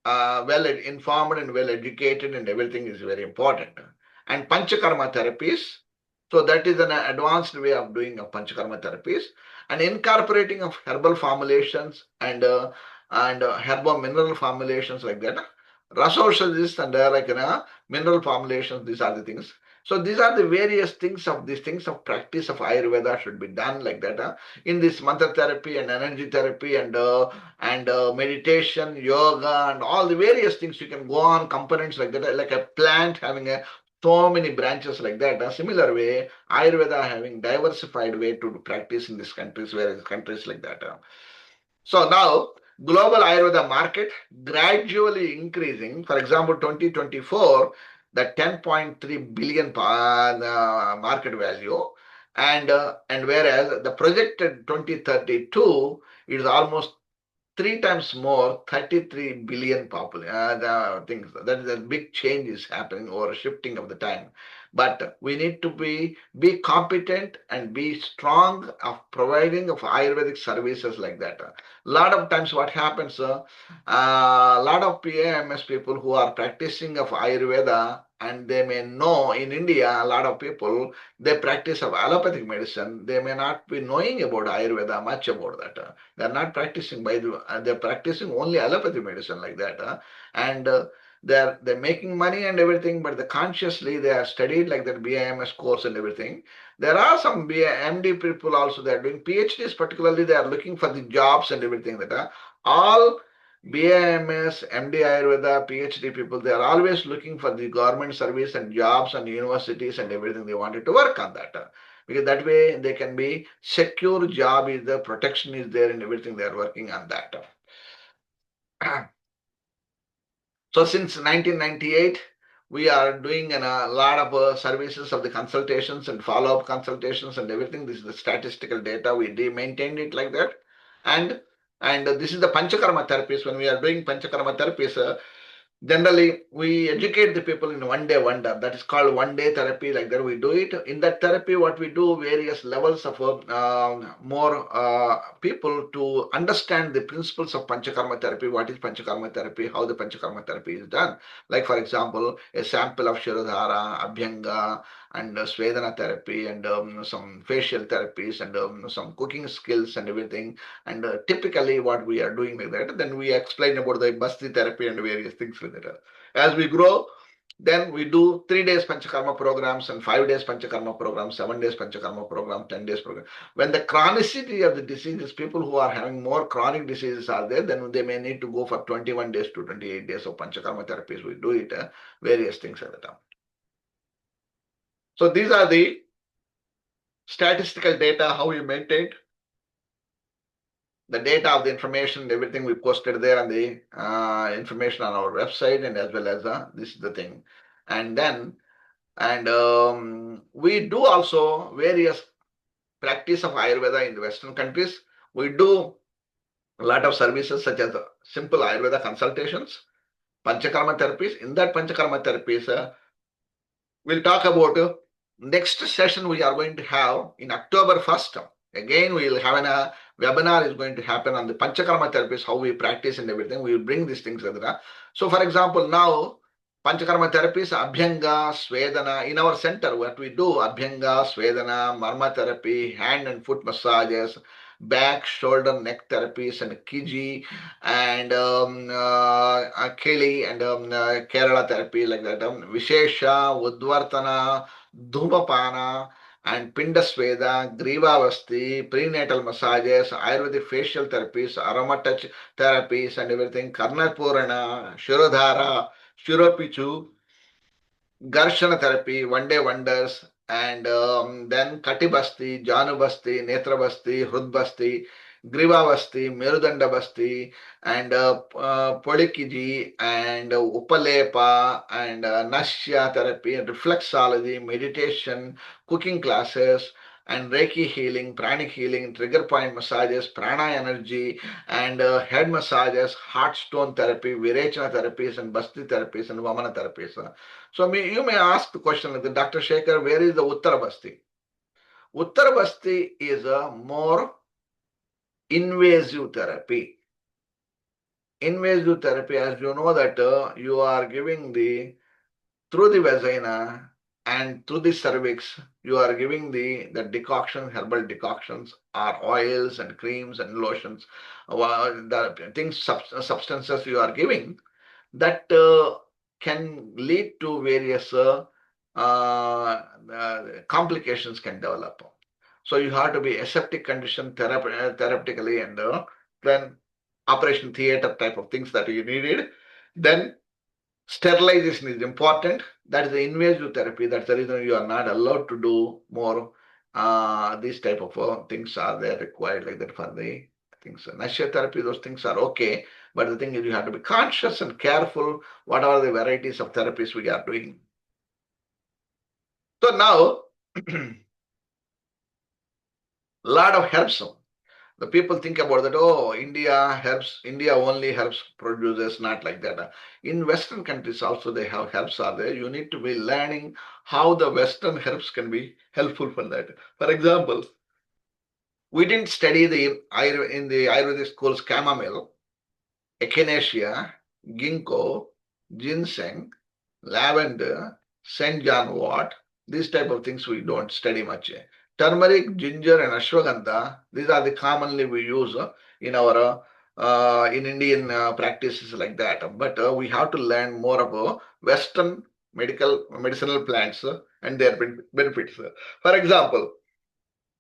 well informed and well educated, and everything is very important. And Panchakarma therapies, so that is an advanced way of doing a Panchakarma therapies, and incorporating of herbal formulations and herbal mineral formulations like that. Rasoshadis and mineral formulations, these are the things. So these are the various things of these things of practice of Ayurveda should be done like that. In this mantra therapy and energy therapy and meditation, yoga, and all the various things you can go on components like that, like a plant having so many branches like that. A similar way, Ayurveda having diversified way to practice in these countries, various countries like that. So now, global Ayurveda market gradually increasing. For example, 2024, the 10.3 billion market value, and whereas the projected 2032 is almost 3 times more, 33 billion the things. That is a big change is happening or shifting of the time. But we need to be competent and be strong of providing of Ayurvedic services like that. A lot of times what happens, a lot of PAMS people who are practicing of Ayurveda, and they may know in India, a lot of people, they practice of allopathic medicine. They may not be knowing about Ayurveda, much about that. They're not practicing they're practicing only allopathy medicine like that. And they're making money and everything, but consciously they are studied like that BIMS course and everything. There are some MD people also, they are doing PhDs, particularly they are looking for the jobs and everything that all BIMS, MD Ayurveda, PhD people, they are always looking for the government service and jobs and universities and everything. They wanted to work on that. Because that way they can be secure job is there, protection is there, and everything they are working on that. So since 1998, we are doing a lot of services of the consultations and follow-up consultations and everything. This is the statistical data. We maintained it like that. And this is the Panchakarma therapies. When we are doing Panchakarma therapies, generally, we educate the people in 1 day wonder. That is called 1 day therapy. Like that, we do it. In that therapy, what we do, various levels of more people to understand the principles of Panchakarma therapy. What is Panchakarma therapy? How the Panchakarma therapy is done. Like, for example, a sample of Shirodhara, Abhyanga, and Svedana therapy, and some facial therapies, and some cooking skills and everything. And typically, what we are doing like that, then we explain about the Basti therapy and various things like that. As we grow, then we do 3 days Panchakarma programs and 5 days Panchakarma programs, 7 days Panchakarma program, 10 days program. When the chronicity of the diseases, people who are having more chronic diseases are there, then they may need to go for 21 days to 28 days of Panchakarma therapies. We do it, various things at the time. So these are the statistical data, how we maintained the data of the information, everything we posted there, and the information on our website, and as well as this is the thing. And then, we do also various practice of Ayurveda in the Western countries. We do a lot of services such as simple Ayurveda consultations, Panchakarma therapies. In that Panchakarma therapies, we'll talk about next session we are going to have in October 1st. Again, we will have a webinar is going to happen on the Panchakarma therapies, how we practice and everything. We will bring these things together. So, for example, now Panchakarma therapies, Abhyanga, Svedana. In our center, what we do, Abhyanga, Svedana, Marma therapy, hand and foot massages, back, shoulder, neck therapies, and Kiji, and Keli, and Kerala therapy, like that. Vishesha, Udvartana, Dhumapana, and Pindasveda, Grivavasti, prenatal massages, Ayurvedic facial therapies, aroma touch therapies, and everything, Karnapurana, Shirodhara, Shiropichu, Garshana therapy, 1 day wonders, and then Katibasti, Janubasti, Netrabasti, Hrudbasti, Grivavasti, Merudandabasti, and Polikiji, and Upalepa, and Nashya therapy, and reflexology, meditation, cooking classes, and Reiki healing, pranic healing, trigger point massages, prana energy, and head massages, heart stone therapy, Virechana therapies, and Basti therapies, and Vamana therapies. So you may ask the question like Dr. Shekhar, where is the Uttara Basti? Uttara Basti is a more invasive therapy. Invasive therapy, as you know that you are giving through the vagina and through the cervix, you are giving the decoction, herbal decoctions, or oils and creams and lotions, the things, substances you are giving that can lead to various complications can develop. So you have to be aseptic condition therapeutically, and then operation theater type of things that you needed. Then sterilization is important. That is the invasive therapy. That's the reason you are not allowed to do more. These type of things are there required like that for the things. Nasha therapy, those things are okay. But the thing is, you have to be conscious and careful what are the varieties of therapies we are doing. So now, lot of herbs. The people think about that, oh, India only herbs produces, not like that. In Western countries also they have herbs are there. You need to be learning how the Western herbs can be helpful for that. For example, we didn't study in the Ayurvedic schools chamomile, echinacea, ginkgo, ginseng, lavender, St. John wort, these type of things we don't study much. Turmeric, ginger, and ashwagandha, these are the commonly we use in our in Indian practices like that. But we have to learn more about Western medicinal plants and their benefits. For example,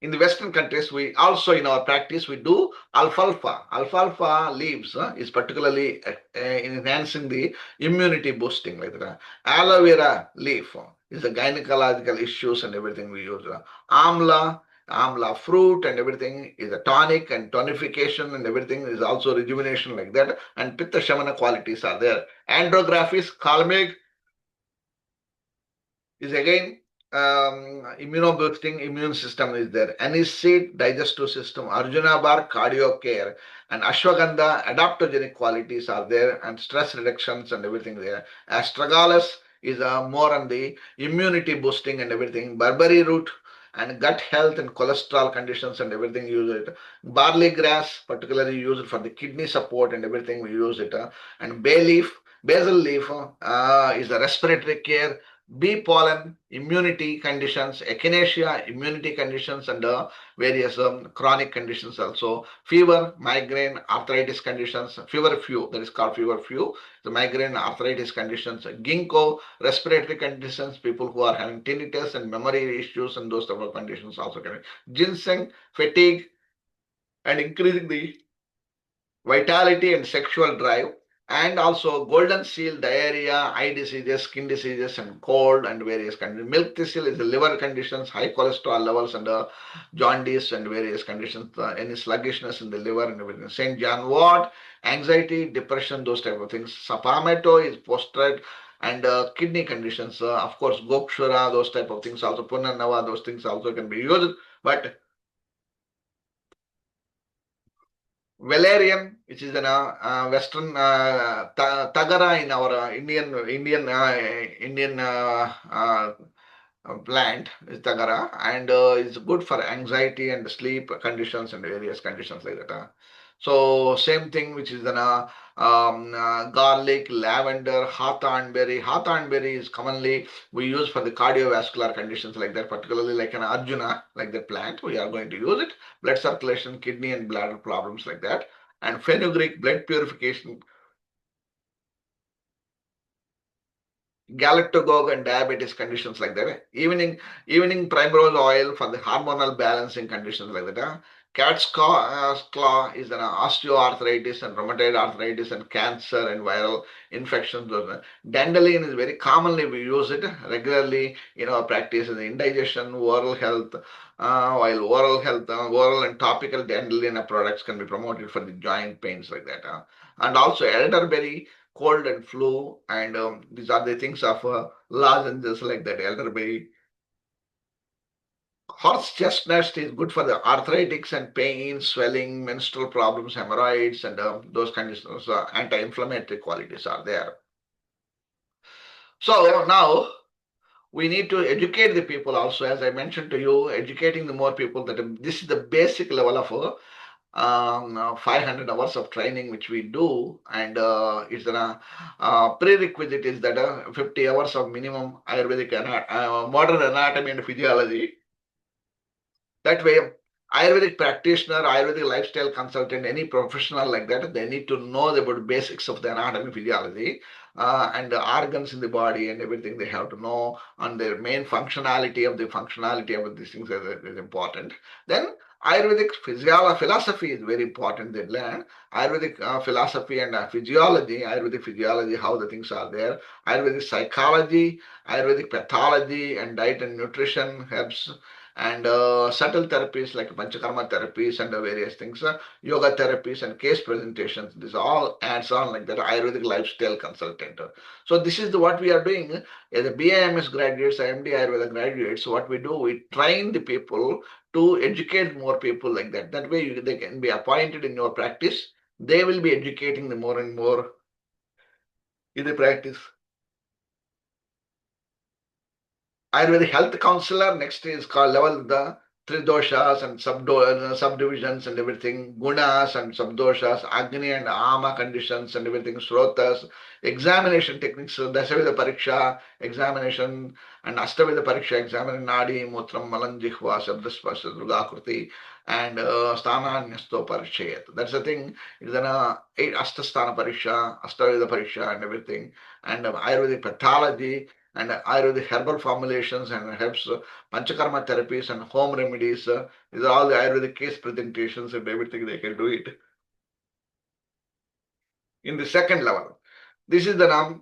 in the Western countries, we also in our practice we do alfalfa. Alfalfa leaves is particularly enhancing the immunity boosting like that. Aloe vera leaf is the gynecological issues and everything we use. Amla fruit and everything is a tonic and tonification and everything is also rejuvenation like that. And pitta shamana qualities are there. Andrographis, calmic, is again immunoboosting immune system is there. Aniseed, digestive system, Arjuna bar, cardio care, and ashwagandha, adaptogenic qualities are there, and stress reductions and everything there. Astragalus is more on the immunity boosting and everything. Barberry root and gut health and cholesterol conditions and everything use it. Barley grass, particularly used for the kidney support and everything we use it. And bay leaf, basil leaf is a respiratory care. Bee pollen, immunity conditions, echinacea, immunity conditions, and various chronic conditions also. Fever, migraine, arthritis conditions, fever few, that is called fever few, the migraine, arthritis conditions, ginkgo, respiratory conditions, people who are having tinnitus and memory issues and those type of conditions also can. Ginseng, fatigue, and increasing the vitality and sexual drive, and also golden seal, diarrhea, eye diseases, skin diseases, and cold and various conditions. Milk thistle is the liver conditions, high cholesterol levels, and jaundice and various conditions, any sluggishness in the liver and everything. St. John wort, anxiety, depression, those type of things. Sapamato is postrate and kidney conditions. Of course, gokshura, those type of things also. Punarnava, those things also can be used. But Valerian, which is an Western Tagara in our Indian plant is Tagara, and it's good for anxiety and sleep conditions and various conditions like that. So same thing, which is an garlic, lavender, hawthornberry. Hawthornberry is commonly we use for the cardiovascular conditions like that, particularly like an Arjuna, like that plant. We are going to use it. Blood circulation, kidney and bladder problems like that. And fenugreek, blood purification, galactagogue and diabetes conditions like that. Evening primrose oil for the hormonal balancing conditions like that. Cat's claw is an osteoarthritis and rheumatoid arthritis and cancer and viral infections. Dandelion is very commonly we use it regularly in our practice in indigestion, oral health. While oral and topical dandelion products can be promoted for the joint pains like that. And also elderberry, cold and flu, and these are the things of lozenges like that, elderberry. Horse chestnut is good for the arthritics and pain, swelling, menstrual problems, hemorrhoids, and those conditions. Anti-inflammatory qualities are there. So now we need to educate the people also, as I mentioned to you, educating the more people that this is the basic level of 500 hours of training which we do, and it's a prerequisite is that 50 hours of minimum Ayurvedic modern anatomy and physiology. That way, Ayurvedic practitioner, Ayurvedic lifestyle consultant, any professional like that, they need to know about basics of the anatomy, physiology, and the organs in the body and everything they have to know, and their main functionality of these things is important. Then Ayurvedic philosophy is very important. They learn Ayurvedic philosophy and physiology, Ayurvedic physiology, how the things are there, Ayurvedic psychology, Ayurvedic pathology, and diet and nutrition, herbs, and subtle therapies like Panchakarma therapies and various things, yoga therapies and case presentations. This all adds on like that Ayurvedic lifestyle consultant. So this is what we are doing as a BIMS graduates, MD-Ayurveda graduates. What we do, we train the people to educate more people like that. That way they can be appointed in your practice. They will be educating the more and more in the practice. Ayurvedic health counselor, next is called level the three doshas and subdivisions and everything, gunas and subdoshas, agni and ama conditions and everything, srotas, examination techniques, dasavida pariksha, examination, and astavida pariksha, examining nadi, mutram, malan, jihva, shabdaspasha, drugakriti, and sthananyasto parishayat. That's the thing. It's an astasthana pariksha, astavida pariksha and everything, and Ayurvedic pathology, and Ayurvedic herbal formulations and herbs, Panchakarma therapies and home remedies. These are all the Ayurvedic case presentations and everything they can do it. In the second level, this is the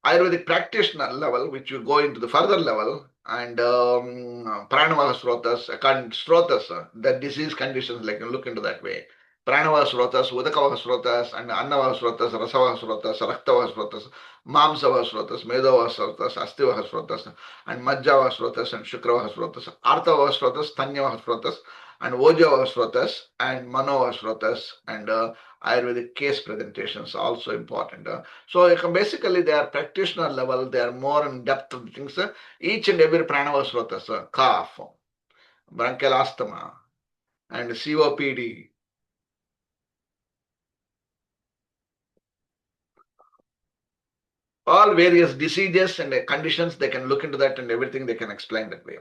Ayurvedic practitioner level, which you go into the further level, and Pranavaha Srotas, according to Srotas, the disease conditions, like you look into that way. Pranava Srotas, Udakava Srotas, and Annava Srotas, Rasava Srotas, Raktava Srotas, Mamsava Srotas, Medava Srotas, Astiva Srotas, and Majjava Srotas, and Shukrava Srotas, Arthava Srotas, Tanyava Srotas, and Ojava Srotas, and Manova Srotas, and Ayurvedic case presentations also important. So basically they are practitioner level, they are more in depth of things. Each and every Pranava Srotas, cough, bronchial asthma, and COPD, all various diseases and conditions, they can look into that and everything they can explain that way.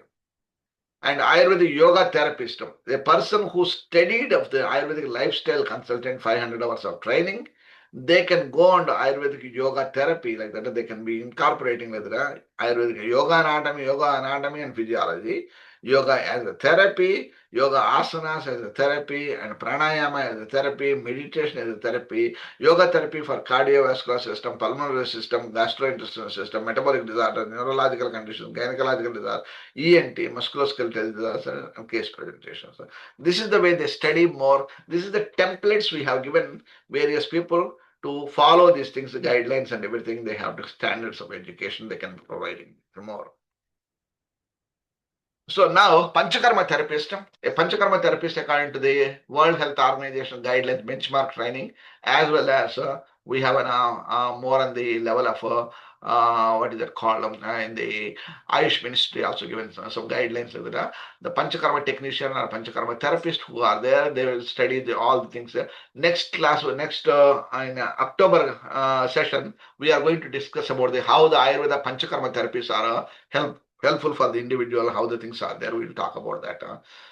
And Ayurvedic yoga therapist, a person who studied of the Ayurvedic lifestyle consultant, 500 hours of training, they can go on to Ayurvedic yoga therapy like that. They can be incorporating with the Ayurvedic yoga anatomy and physiology, yoga as a therapy, yoga asanas as a therapy, and pranayama as a therapy, meditation as a therapy, yoga therapy for cardiovascular system, pulmonary system, gastrointestinal system, metabolic disorder, neurological conditions, gynecological disorder, ENT, musculoskeletal disorders, and case presentations. This is the way they study more. This is the templates we have given various people to follow these things, the guidelines and everything. They have the standards of education they can be providing more. So now, Panchakarma therapist, a Panchakarma therapist according to the World Health Organization guidelines benchmark training, as well as we have more on the level of what is that called in the Ayush Ministry also given some guidelines. The Panchakarma technician or Panchakarma therapist who are there, they will study all the things. Next class, next in October session, we are going to discuss about how the Ayurveda Panchakarma therapies are helpful for the individual, how the things are there. We'll talk about that.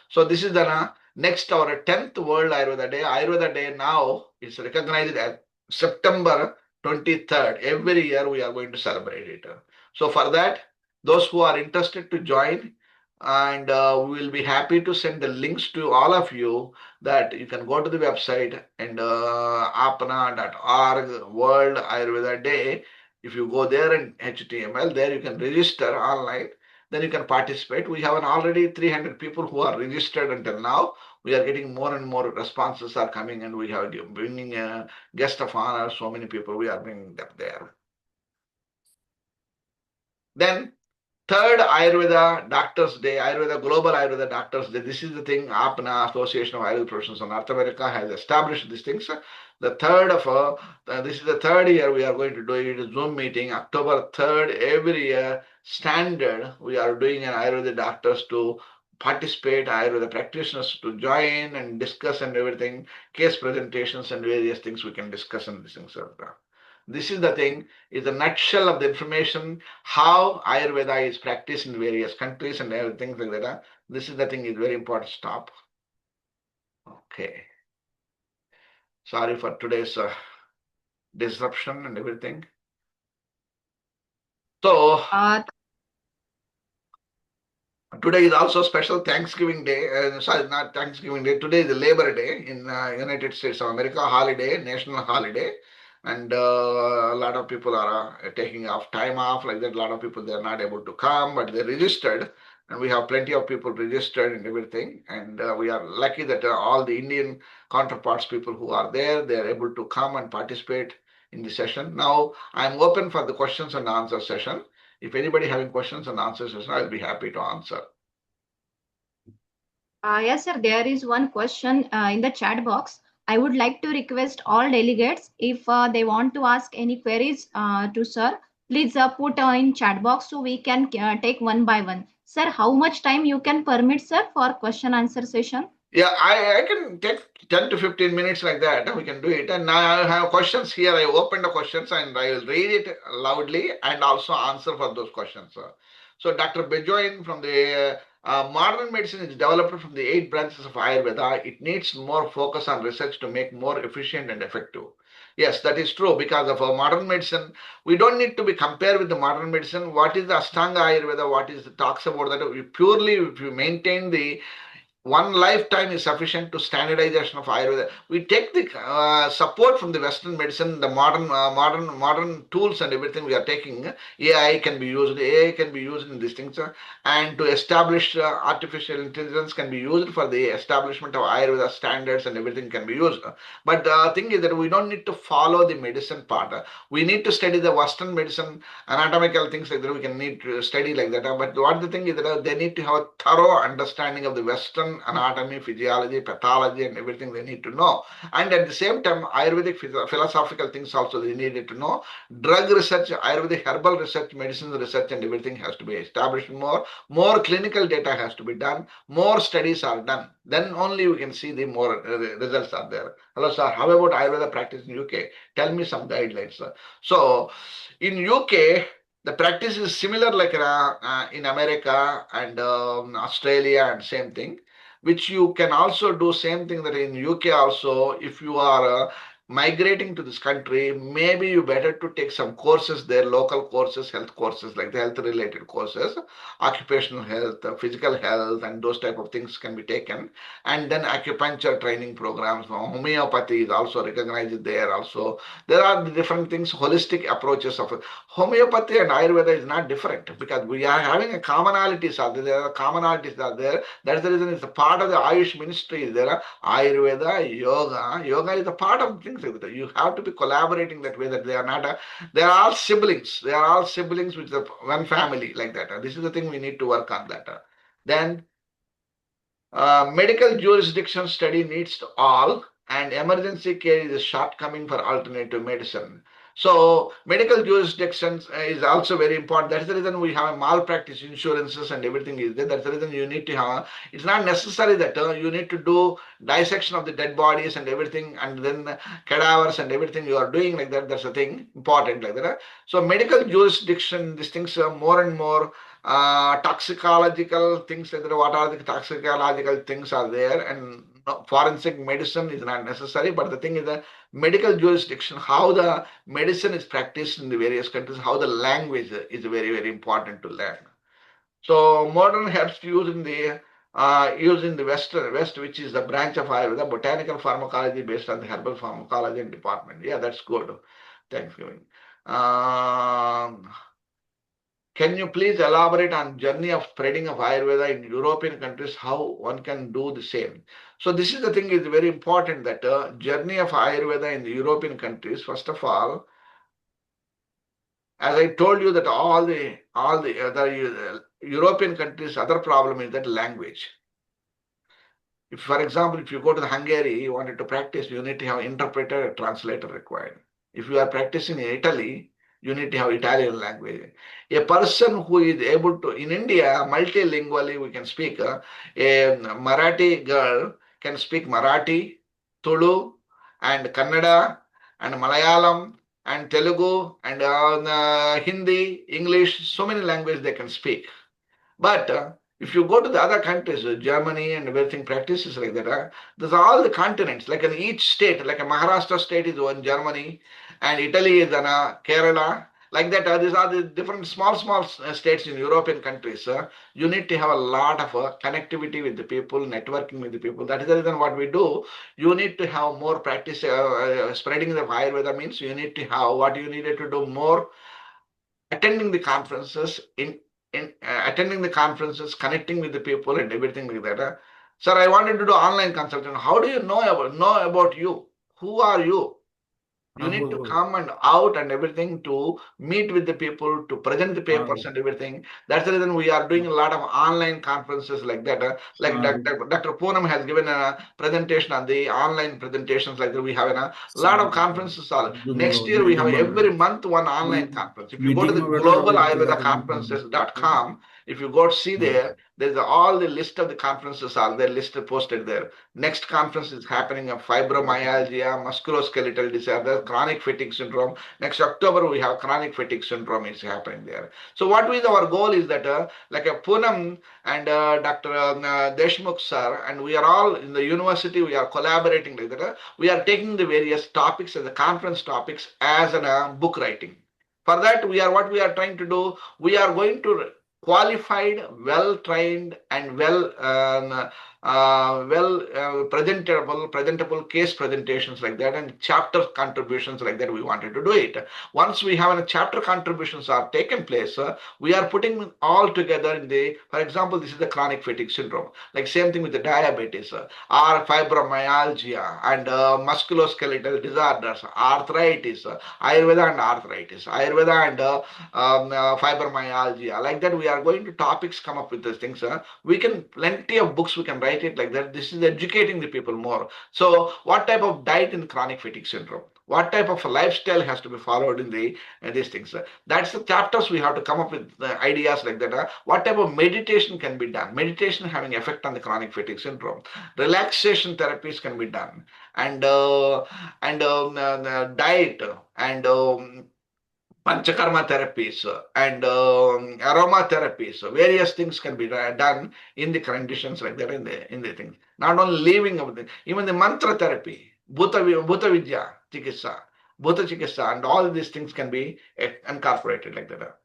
So this is the next, our 10th World Ayurveda Day. Ayurveda Day now is recognized as September 23rd. Every year we are going to celebrate it. So for that, those who are interested to join, and we will be happy to send the links to all of you, that you can go to the website and apna.org World Ayurveda Day. If you go there in HTML, there you can register online. Then you can participate. We have already 300 people who are registered until now. We are getting more and more responses are coming, and we have bringing a guest of honor. So many people we are bringing them there. Then third Ayurveda Doctors Day, Ayurveda Global Ayurveda Doctors Day. This is the thing AAPNA, Association of Ayurveda Professionals of North America, has established these things. The third of this is the third year we are going to do it. Zoom meeting, October 3rd every year. Standard, we are doing an Ayurveda doctors to participate, Ayurveda practitioners to join and discuss and everything, case presentations and various things we can discuss and these things. This is the thing, is a nutshell of the information, how Ayurveda is practiced in various countries and everything like that. This is the thing, is very important. Stop. Okay. Sorry for today's disruption and everything. So today is also special Thanksgiving Day. Sorry, not Thanksgiving Day. Today is the Labor Day in United States of America, holiday, national holiday. And a lot of people are taking off time off like that. A lot of people, they are not able to come, but they registered. And we have plenty of people registered and everything. And we are lucky that all the Indian counterparts, people who are there, they are able to come and participate in the session. Now, I'm open for the questions and answer session. If anybody having questions and answers, I'll be happy to answer. Yes, sir. There is one question in the chat box. I would like to request all delegates, if they want to ask any queries to sir, please put in chat box so we can take one by one. Sir, how much time you can permit, sir, for question answer session? Yeah, I can take 10 to 15 minutes like that. We can do it. And now I have questions here. I open the questions and I will read it loudly and also answer for those questions. So Dr. Bejoin from the modern medicine is developed from the 8 branches of Ayurveda. It needs more focus on research to make more efficient and effective. Yes, that is true, because of modern medicine, we don't need to be compared with the modern medicine. What is the Ashtanga Ayurveda? What is the talks about that? We purely, if you maintain the one lifetime is sufficient to standardization of Ayurveda. We take the support from the Western medicine, the modern tools and everything we are taking. AI can be used. AI can be used in these things, and to establish artificial intelligence can be used for the establishment of Ayurveda standards and everything can be used. But the thing is that we don't need to follow the medicine part. We need to study the Western medicine, anatomical things like that. We can need to study like that. But what the thing is that they need to have a thorough understanding of the Western anatomy, physiology, pathology, and everything they need to know. And at the same time, Ayurvedic philosophical things also they needed to know. Drug research, Ayurvedic herbal research, medicine research, and everything has to be established more. More clinical data has to be done. More studies are done. Then only we can see the more results are there. Hello, sir. How about Ayurveda practice in UK? Tell me some guidelines, sir. So, in UK, the practice is similar like in America and Australia and same thing, which you can also do same thing that in UK also. If you are migrating to this country, maybe you better to take some courses there, local courses, health courses, like the health related courses, occupational health, physical health, and those type of things can be taken. And then acupuncture training programs, homeopathy is also recognized there also. There are the different things, holistic approaches of homeopathy and Ayurveda is not different because we are having a commonalities are there. There are commonalities are there. That's the reason it's a part of the Ayush ministry is there. Ayurveda, yoga. Yoga is a part of things like that. You have to be collaborating that way that they are not they are all siblings. They are all siblings with the one family like that. This is the thing we need to work on that. Then medical jurisdiction study needs to all, and emergency care is a shortcoming for alternative medicine. So medical jurisdiction is also very important. That's the reason we have malpractice insurances and everything is there. That's the reason you need to have. It's not necessary that you need to do dissection of the dead bodies and everything, and then cadavers and everything you are doing like that. That's the thing important like that. So medical jurisdiction, these things are more and more toxicological things like that. What are the toxicological things are there, and forensic medicine is not necessary. But the thing is that medical jurisdiction, how the medicine is practiced in the various countries, how the language is very, very important to learn. So modern herbs used in the West, which is the branch of Ayurveda, botanical pharmacology based on the herbal pharmacology department. Yeah, that's good. Thanksgiving. Can you please elaborate on journey of spreading of Ayurveda in European countries, how one can do the same? So this is the thing is very important that journey of Ayurveda in the European countries, first of all, as I told you that all the other European countries, other problem is that language. If, for example, if you go to the Hungary, you wanted to practice, you need to have interpreter, translator required. If you are practicing in Italy, you need to have Italian language. A person who is able to, in India, multilingually we can speak. A Marathi girl can speak Marathi, Tulu, and Kannada, and Malayalam, and Telugu, and Hindi, English, so many languages they can speak. But if you go to the other countries, Germany and everything practices like that, there's all the continents, like in each state, like a Maharashtra state is one Germany, and Italy is in Kerala, like that. These are the different small states in European countries. You need to have a lot of connectivity with the people, networking with the people. That is the reason what we do. You need to have more practice, spreading the Ayurveda means you need to have what you needed to do more attending the conferences, in attending the conferences, connecting with the people and everything like that. Sir, I wanted to do online consultation. How do you know about you? Who are you? You need to come and out and everything to meet with the people, to present the papers and everything. That's the reason we are doing a lot of online conferences like that. Like Dr. Poonam has given a presentation on the online presentations like that. We have a lot of conferences. Next year, we have every month one online conference. If you go to the global Ayurveda conferences.com, if you go to see there, there's all the list of the conferences are there, listed, posted there. Next conference is happening of fibromyalgia, musculoskeletal disorder, chronic fatigue syndrome. Next October, we have chronic fatigue syndrome is happening there. So what is our goal is that like a Poonam and Dr. Deshmukh sir, and we are all in the university, we are collaborating like that. We are taking the various topics as the conference topics as a book writing. For that, what we are trying to do, we are going to qualified, well-trained, and well presentable case presentations like that, and chapter contributions like that. We wanted to do it. Once we have a chapter contributions are taken place, we are putting all together in the, for example, this is the chronic fatigue syndrome. Like same thing with the diabetes, or fibromyalgia and musculoskeletal disorders, arthritis, Ayurveda and arthritis, Ayurveda and fibromyalgia. Like that, we are going to topics come up with these things. We can plenty of books we can write it like that. This is educating the people more. So, what type of diet in chronic fatigue syndrome? What type of a lifestyle has to be followed in these things? That's the chapters we have to come up with ideas like that. What type of meditation can be done? Meditation having effect on the chronic fatigue syndrome. Relaxation therapies can be done, and diet and Panchakarma therapies and aroma therapies, various things can be done in the conditions like that in the things. Not only living of the, even the mantra therapy, Bhuta Vidya, Chikitsa, Bhuta Chikitsa, and all these things can be incorporated like that.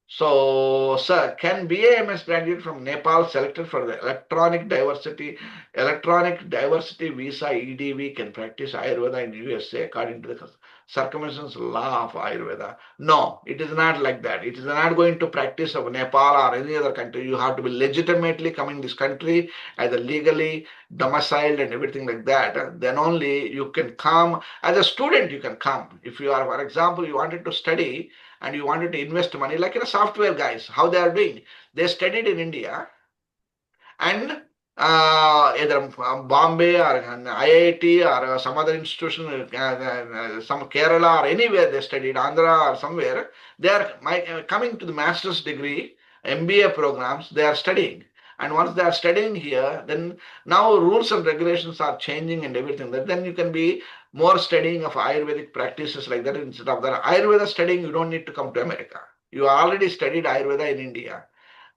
So, sir, can BAMS graduate from Nepal selected for the electronic diversity visa EDV can practice Ayurveda in USA according to the circumstances law of Ayurveda? No, it is not like that. It is not going to practice of Nepal or any other country. You have to be legitimately coming this country as a legally domiciled and everything like that. Then only you can come as a student. You can come if you are, for example, you wanted to study and you wanted to invest money, like in a software guys, how they are doing. They studied in India and either Bombay or an IIT or some other institution, some Kerala or anywhere they studied, Andhra or somewhere, they are coming to the master's degree, MBA programs, they are studying. And once they are studying here, then now rules and regulations are changing and everything. Then you can be more studying of Ayurvedic practices like that instead of the Ayurveda studying. You don't need to come to America. You already studied Ayurveda in India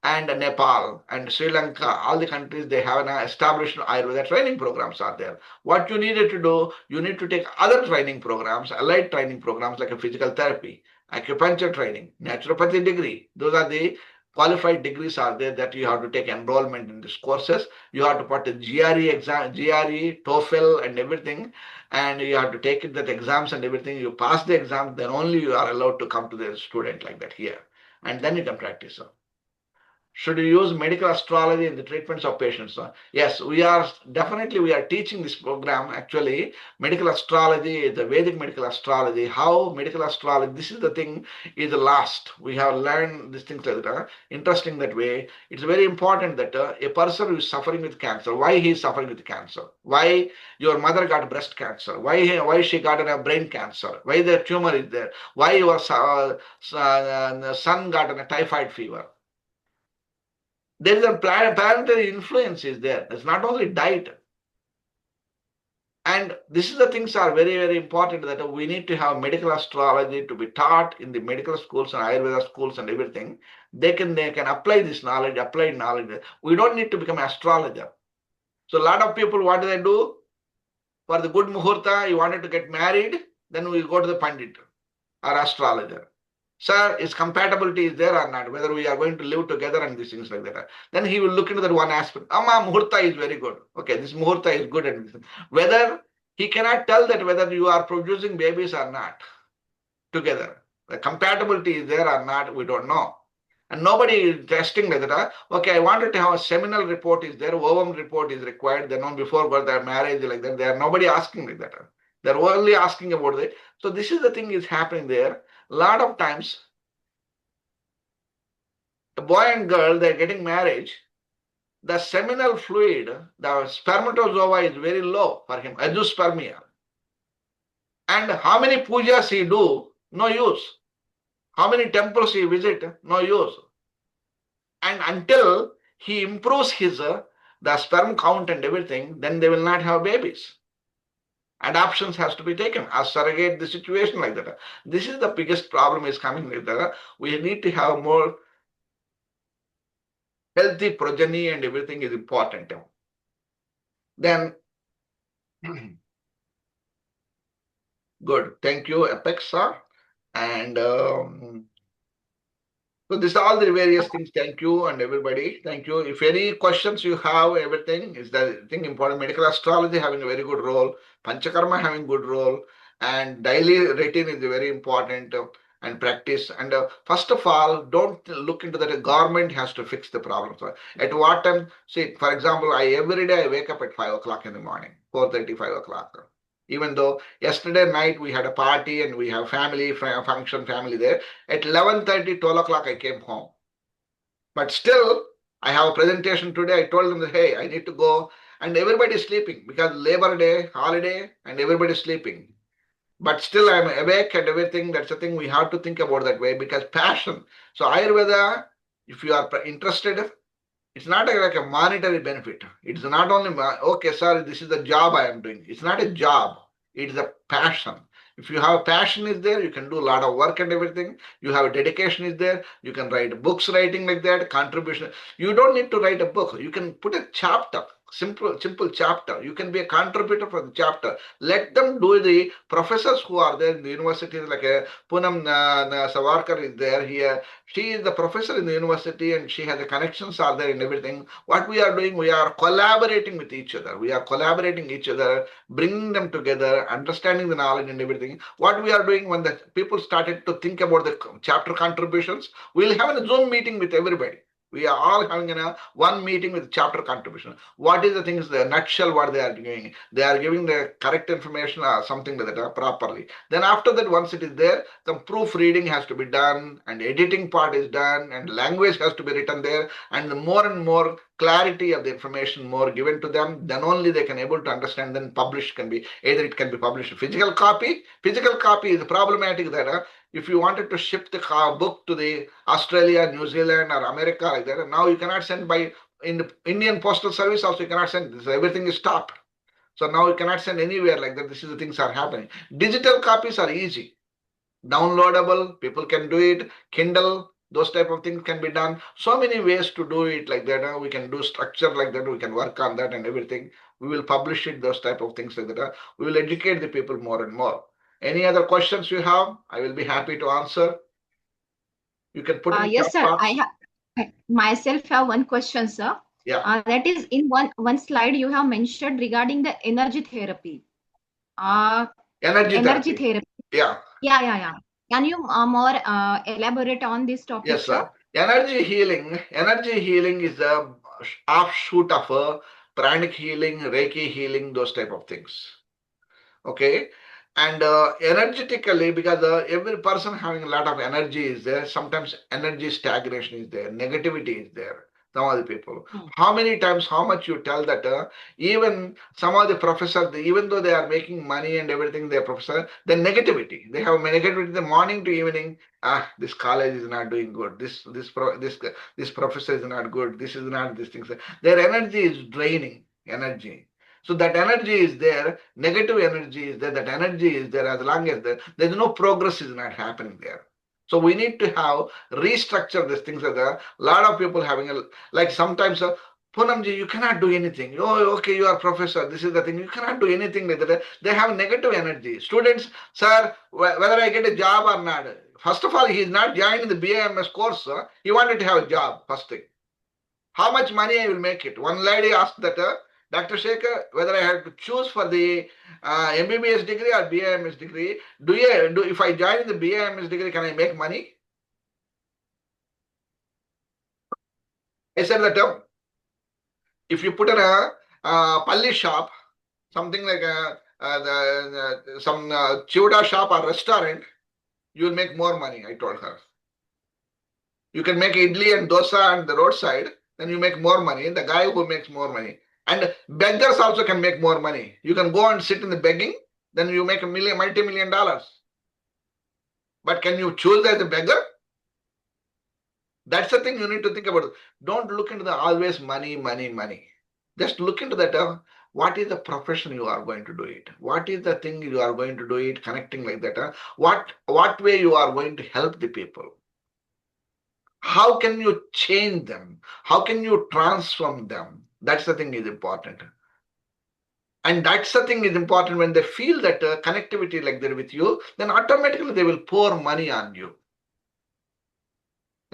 and Nepal and Sri Lanka, all the countries, they have an established Ayurveda training programs are there. What you needed to do, you need to take other training programs, allied training programs like a physical therapy, acupuncture training, naturopathy degree. Those are the qualified degrees are there that you have to take enrollment in these courses. You have to put the GRE exam, GRE, TOEFL and everything, and you have to take it that exams and everything. You pass the exam, then only you are allowed to come to the student like that here, and then you can practice. Should you use medical astrology in the treatments of patients? Yes, we are teaching this program. Actually, medical astrology is the Vedic medical astrology. How medical astrology, this is the thing, is the last. We have learned these things like that. Interesting that way. It's very important that a person who is suffering with cancer, why he is suffering with cancer? Why your mother got breast cancer? Why she got a brain cancer? Why the tumor is there? Why your son got a typhoid fever? There is a planetary influence is there. It's not only diet. And this is the things are very, very important that we need to have medical astrology to be taught in the medical schools and Ayurveda schools and everything. They can apply this knowledge, applied knowledge. We don't need to become an astrologer. So a lot of people, what do they do? For the good muhurta, you wanted to get married, then we go to the Pandit or astrologer. Sir, is compatibility is there or not, whether we are going to live together and these things like that. Then he will look into that one aspect. Amma, Muhurta is very good. Okay, this Muhurta is good. And whether he cannot tell that whether you are producing babies or not together. The compatibility is there or not, we don't know. And nobody is testing like that. Okay, I wanted to have a seminal report is there, ovum report is required, then on before their marriage like that. They are nobody asking like that. They're only asking about it. So this is the thing is happening there. A lot of times, a boy and girl, they're getting married. The seminal fluid, the spermatozoa is very low for him, azoospermia. And how many pujas he do, no use. How many temples he visit, no use. And until he improves his the sperm count and everything, then they will not have babies. Adoptions has to be taken as surrogate the situation like that. This is the biggest problem is coming with that. We need to have more healthy progeny and everything is important. Then, good. Thank you, Apex, sir. And So these are all the various things. Thank you and everybody. Thank you. If any questions you have, everything is the thing important. Medical astrology having a very good role. Panchakarma having good role. And daily routine is very important and practice. And first of all, don't look into that. The government has to fix the problem. So at what time? See, for example, every day I wake up at 5 o'clock in the morning, 4:30, 5 o'clock. Even though yesterday night we had a party and we have family function, family there. At 11:30, 12 o'clock, I came home. But still, I have a presentation today. I told them that, hey, I need to go. And everybody is sleeping because Labor Day, holiday, and everybody is sleeping. But still, I'm awake and everything. That's the thing we have to think about that way because passion. So, Ayurveda, if you are interested, it's not like a monetary benefit. It's not only, okay, sir, this is the job I am doing. It's not a job. It's a passion. If you have passion is there, you can do a lot of work and everything. You have a dedication is there. You can write books writing like that, contribution. You don't need to write a book. You can put a chapter, simple chapter. You can be a contributor for the chapter. Let them do the professors who are there in the universities like Poonam Savarkar is there here. She is the professor in the university and she has the connections are there and everything. What we are doing, we are collaborating with each other. We are collaborating each other, bringing them together, understanding the knowledge and everything. What we are doing when the people started to think about the chapter contributions, we'll have a Zoom meeting with everybody. We are all having one meeting with chapter contribution. What is the things, the nutshell, what they are doing? They are giving the correct information or something like that properly. Then after that, once it is there, some proofreading has to be done and editing part is done and language has to be written there. And the more and more clarity of the information more given to them, then only they can able to understand. Then publish can be, either it can be published physical copy. Physical copy is problematic that if you wanted to ship the book to the Australia, New Zealand, or America like that, now you cannot send by in the Indian Postal Service also you cannot send this. Everything is stopped. So now you cannot send anywhere like that. This is the things are happening. Digital copies are easy, downloadable. People can do it. Kindle, those type of things can be done. So many ways to do it like that. We can do structure like that. We can work on that and everything. We will publish it. Those type of things like that. We will educate the people more and more. Any other questions you have? I will be happy to answer. You can put in Yes, chat sir. box. I myself have one question, sir. Yeah. That is in one slide you have mentioned regarding the energy therapy. Energy Energy therapy. therapy. Yeah. Yeah. Can you more elaborate on this topic, Yes, sir? sir. Energy healing is a offshoot of a pranic healing, Reiki healing, those type of things. Okay. And energetically, because every person having a lot of energy is there, sometimes energy stagnation is there, negativity is there. Some of the people, how many times, how much you tell that even some of the professors, even though they are making money and everything, they are professor, the negativity, they have negativity the morning to evening. This college is not doing good. This professor is not good. This is not this thing. Their energy is draining energy. So that energy is there, negative energy is there, that energy is there as long as there's no progress is not happening there. So we need to have restructure these things. A lot of people having like sometimes Poonamji, you cannot do anything. Oh, okay, you are professor. This is the thing. You cannot do anything like that. They have negative energy. Students, sir, whether I get a job or not. First of all, he is not joining the BAMS course. He wanted to have a job, first thing. How much money I will make it? One lady asked that, Dr. Shekhar, whether I have to choose for the MBBS degree or BAMS degree. If I join the BAMS degree, can I make money? I said that if you put in a palli shop, something like some chiuda shop or restaurant, you will make more money, I told her. You can make idli and dosa on the roadside, then you make more money. The guy who makes more money. And beggars also can make more money. You can go and sit in the begging, then you make multi-million dollars. But can you choose as a beggar? That's the thing you need to think about. Don't look into the always money. Just look into that. What is the profession you are going to do it? What is the thing you are going to do it? Connecting like that. What way you are going to help the people? How can you change them? How can you transform them? That's the thing is important. And that's the thing is important when they feel that connectivity like they're with you, then automatically they will pour money on you.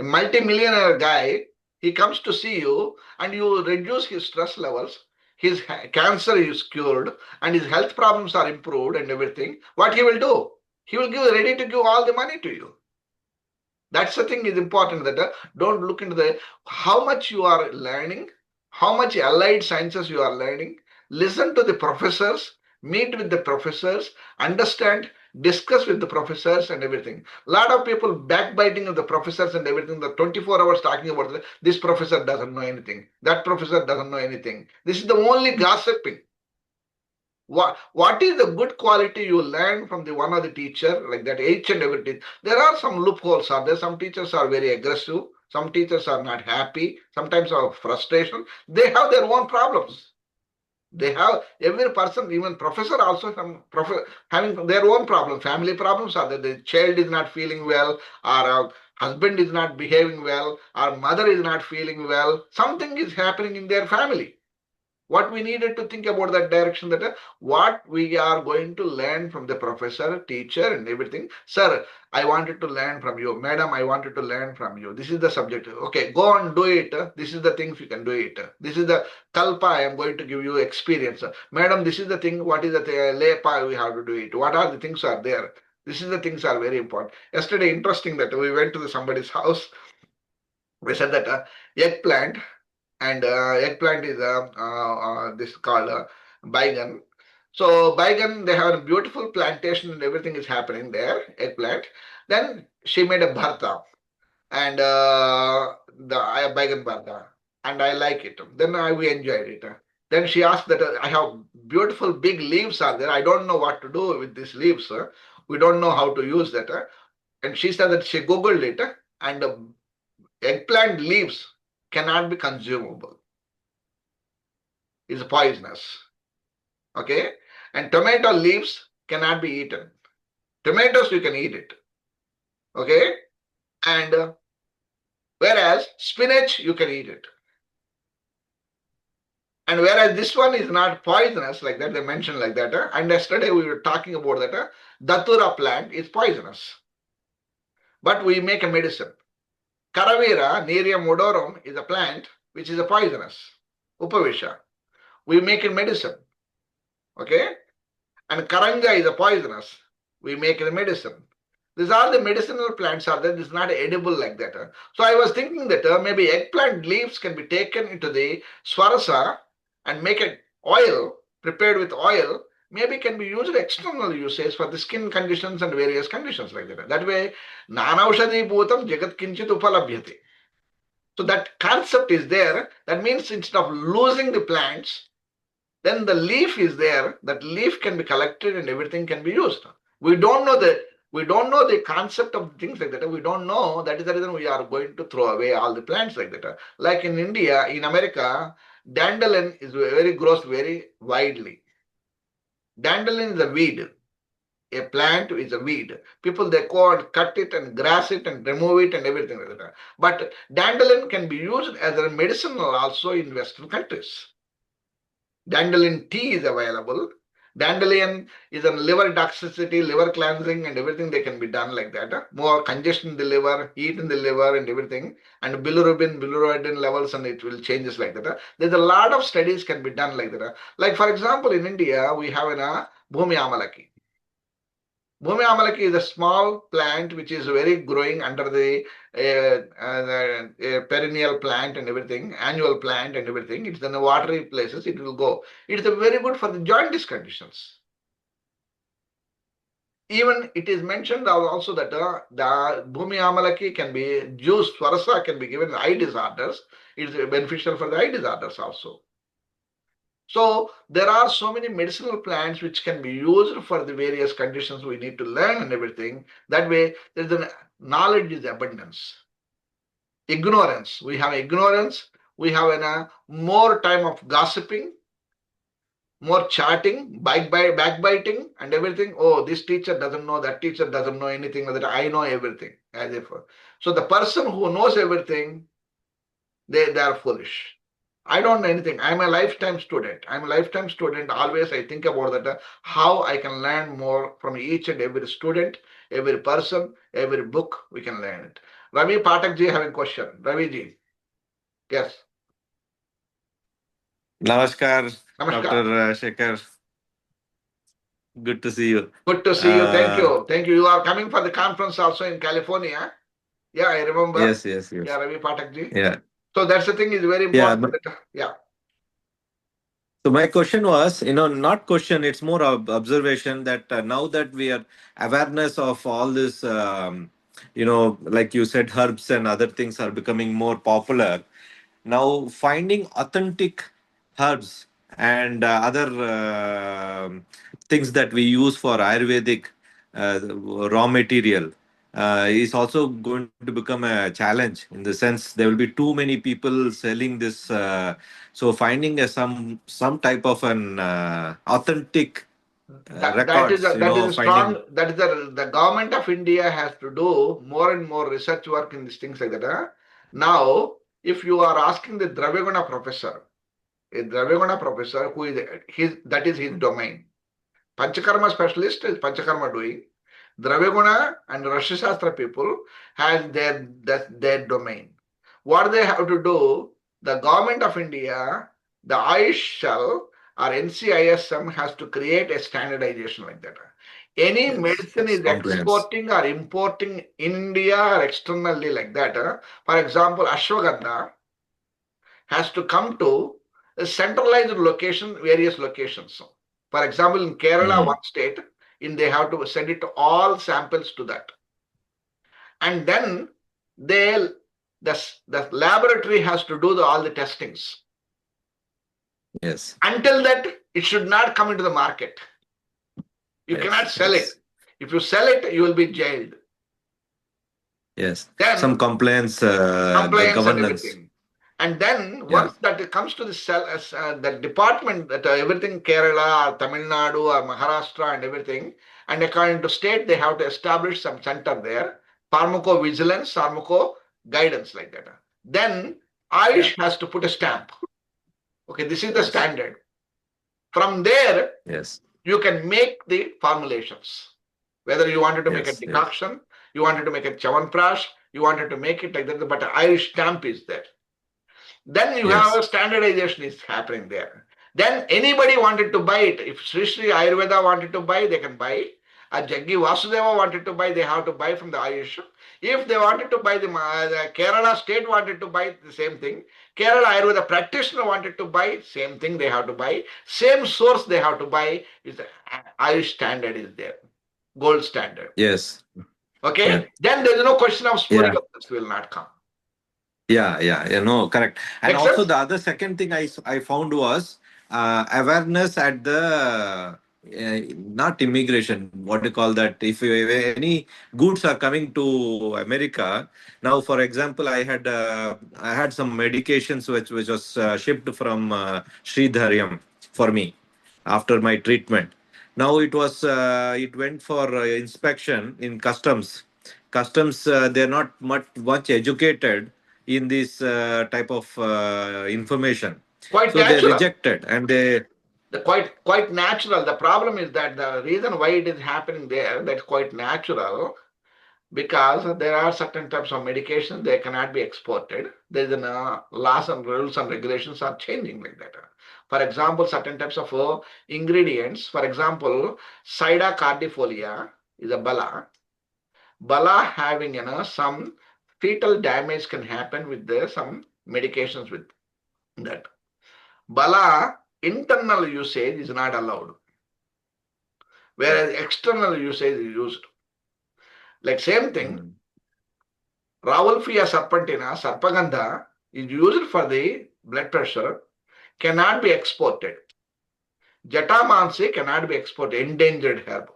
A multi-millionaire guy, he comes to see you and you reduce his stress levels, his cancer is cured, and his health problems are improved and everything. What he will do? He will give ready to give all the money to you. That's the thing is important that don't look into the how much you are learning, how much allied sciences you are learning. Listen to the professors, meet with the professors, understand, discuss with the professors and everything. A lot of people backbiting of the professors and everything. The 24 hours talking about this professor doesn't know anything, that professor doesn't know anything. This is the only gossiping. What is the good quality you learn from the one of the teacher, like that each and every teacher? There are some loopholes are there. Some teachers are very aggressive. Some teachers are not happy. Sometimes have frustration. They have their own problems. They have every person, even professor also having their own problem. Family problems are that the child is not feeling well, or husband is not behaving well, or mother is not feeling well. Something is happening in their family. What we needed to think about that direction, that what we are going to learn from the professor, teacher and everything. Sir, I wanted to learn from you. Madam, I wanted to learn from you. This is the subject. Okay, go and do it. This is the things you can do it. This is the kalpa I am going to give you experience. Madam, this is the thing. What is the lepa we have to do it? What are the things are there? This is the things are very important. Yesterday, interesting that we went to somebody's house. We said that eggplant, and eggplant is this called baigan. So baigan, they have a beautiful plantation and everything is happening there, eggplant. Then she made a bharta and the baigan bharta, and I like it. Then we enjoyed it. Then she asked that I have beautiful big leaves are there. I don't know what to do with these leaves. We don't know how to use that. And she said that she googled it, and eggplant leaves cannot be consumable. It's poisonous. Okay? And tomato leaves cannot be eaten. Tomatoes, you can eat it. Okay? And whereas spinach, you can eat it. And whereas this one is not poisonous, like that, they mentioned like that. And yesterday we were talking about that. Datura plant is poisonous. But we make a medicine. Caravera, Nerium odorum, is a plant which is a poisonous. Upavisha. We make it medicine. Okay? And karanga is a poisonous. We make it a medicine. These are the medicinal plants are there. This is not edible like that. So I was thinking that maybe eggplant leaves can be taken into the swarasa and make an oil, prepared with oil, maybe can be used external uses for the skin conditions and various conditions like that. That way, nanaushadhi bhutam jagat kinchit upalabhyate. So that concept is there. That means instead of losing the plants, then the leaf is there. That leaf can be collected and everything can be used. We don't know the concept of things like that. We don't know. That is the reason we are going to throw away all the plants like that. Like in India, in America, dandelion is grows very widely. Dandelion is a weed. A plant is a weed. People, they go and cut it and grass it and remove it and everything like that. But dandelion can be used as a medicinal also in Western countries. Dandelion tea is available. Dandelion is a liver toxicity, liver cleansing and everything they can be done like that. More congestion in the liver, heat in the liver and everything. And bilirubin levels and it will changes like that. There's a lot of studies can be done like that. Like for example, in India, we have a Bhumi Amalaki. Bhumi Amalaki is a small plant which is very growing under the perennial plant and everything, annual plant and everything. It's in the watery places, it will go. It's very good for the jaundice conditions. Even it is mentioned also that the Bhumi Amalaki can be juice, Swarasa can be given in eye disorders. It's beneficial for the eye disorders also. So there are so many medicinal plants which can be used for the various conditions we need to learn and everything. That way, there's a knowledge is abundance. Ignorance. We have ignorance. We have more time of gossiping, more chatting, backbiting, and everything. Oh, this teacher doesn't know, that teacher doesn't know anything. That I know everything. As if so, the person who knows everything, they are foolish. I don't know anything. I'm a lifetime student. Always I think about that, how I can learn more from each and every student, every person, every book, we can learn it. Ravi Patak ji having question. Ravi ji. Yes. Namaskar, Namaskar. Dr. Shekhar. Good to see you. Good to see you. Thank you. Thank you. You are coming for the conference also in California. Yeah, I remember. Yes. Yeah, Ravi Patak ji. Yeah. So that's the thing is very important. Yeah. So my question was, not question, it's more of observation that now that we are awareness of all this, like you said, herbs and other things are becoming more popular. Now finding authentic herbs and other things that we use for Ayurvedic raw material is also going to become a challenge in the sense there will be too many people selling this. So finding some type of an authentic That is records, a finding. strong. That is the government of India has to do more and more research work in these things like that. Now, if you are asking the Dravyaguna professor, a Dravyaguna professor who is that is his domain. Panchakarma specialist is Panchakarma doing. Dravyaguna and Rashi Shastra people has their domain. What they have to do, the government of India, the Ayush or NCISM has to create a standardization like that. Any medicine is exporting or importing in India or externally like that. For example, Ashwagandha has to come to a centralized location, various locations. For example, in Kerala, one state, they have to send it to all samples to that. And then the laboratory has to do all the testings. Yes. Until that, it should not come into the market. You cannot sell it. If you sell it, you will be jailed. Yes. Then, some complaints, the governance. And then once that comes to the department, that everything Kerala or Tamil Nadu or Maharashtra and everything, and according to state, they have to establish some center there, pharmacovigilance, pharmaco guidance like that. Then Ayush has to put a stamp. Okay, this is the standard. From there, you can make the formulations. Whether you wanted to make a decoction, you wanted to make a chawanprash, you wanted to make it like that, but the Irish stamp is there. Then you have a standardization is happening there. Then anybody wanted to buy it. If Sri Sri Ayurveda wanted to buy, they can buy. A Jaggi Vasudeva wanted to buy, they have to buy from the Ayush. If they wanted to buy, the Kerala state wanted to buy the same thing. Kerala Ayurveda practitioner wanted to buy, same thing they have to buy. Same source they have to buy. Is the Ayush standard is there. Gold standard. Yes. Okay? Yeah. Then there is no question of spurious will not come. Correct. And Makes also sense? the other second thing I found was awareness at the not immigration, what do you call that? If any goods are coming to America, now for example, I had some medications which was shipped from Sridharyam for me after my treatment. Now it went for inspection in customs. Customs, they're not much educated in this type of information. Quite so natural. they rejected and they. Quite natural. The problem is that the reason why it is happening there, that's quite natural, because there are certain types of medications they cannot be exported. There's laws and rules and regulations are changing like that. For example, certain types of ingredients. For example, Sida cardifolia is a bala. Bala having some fetal damage can happen with some medications with that. Bala internal usage is not allowed, whereas external usage is used. Like same thing, Rauwolfia serpentina, Sarpagandha, is used for the blood pressure, cannot be exported. Jatamansi cannot be exported, endangered herb.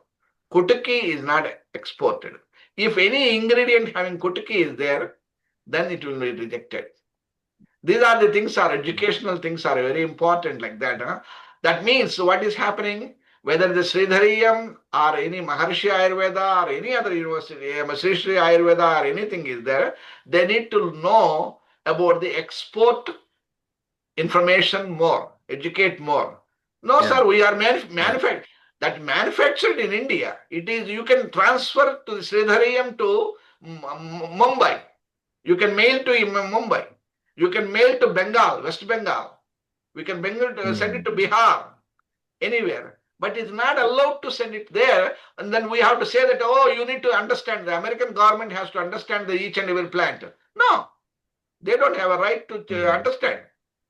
Kutuki is not exported. If any ingredient having kutuki is there, then it will be rejected. These are the things, educational things are very important like that. That means what is happening, whether the Sridhariyam or any Maharshi Ayurveda or any other university, Sri Sri Ayurveda or anything is there, they need to know about the export information more, educate more. No, sir, we are manufactured. That manufactured in India, it is, you can transfer to the Sridhariyam to Mumbai. You can mail to Mumbai. You can mail to Bengal, West Bengal. We can send it to Bihar, anywhere. But it's not allowed to send it there. And then we have to say that, oh, you need to understand. The American government has to understand each and every plant. No, they don't have a right to understand.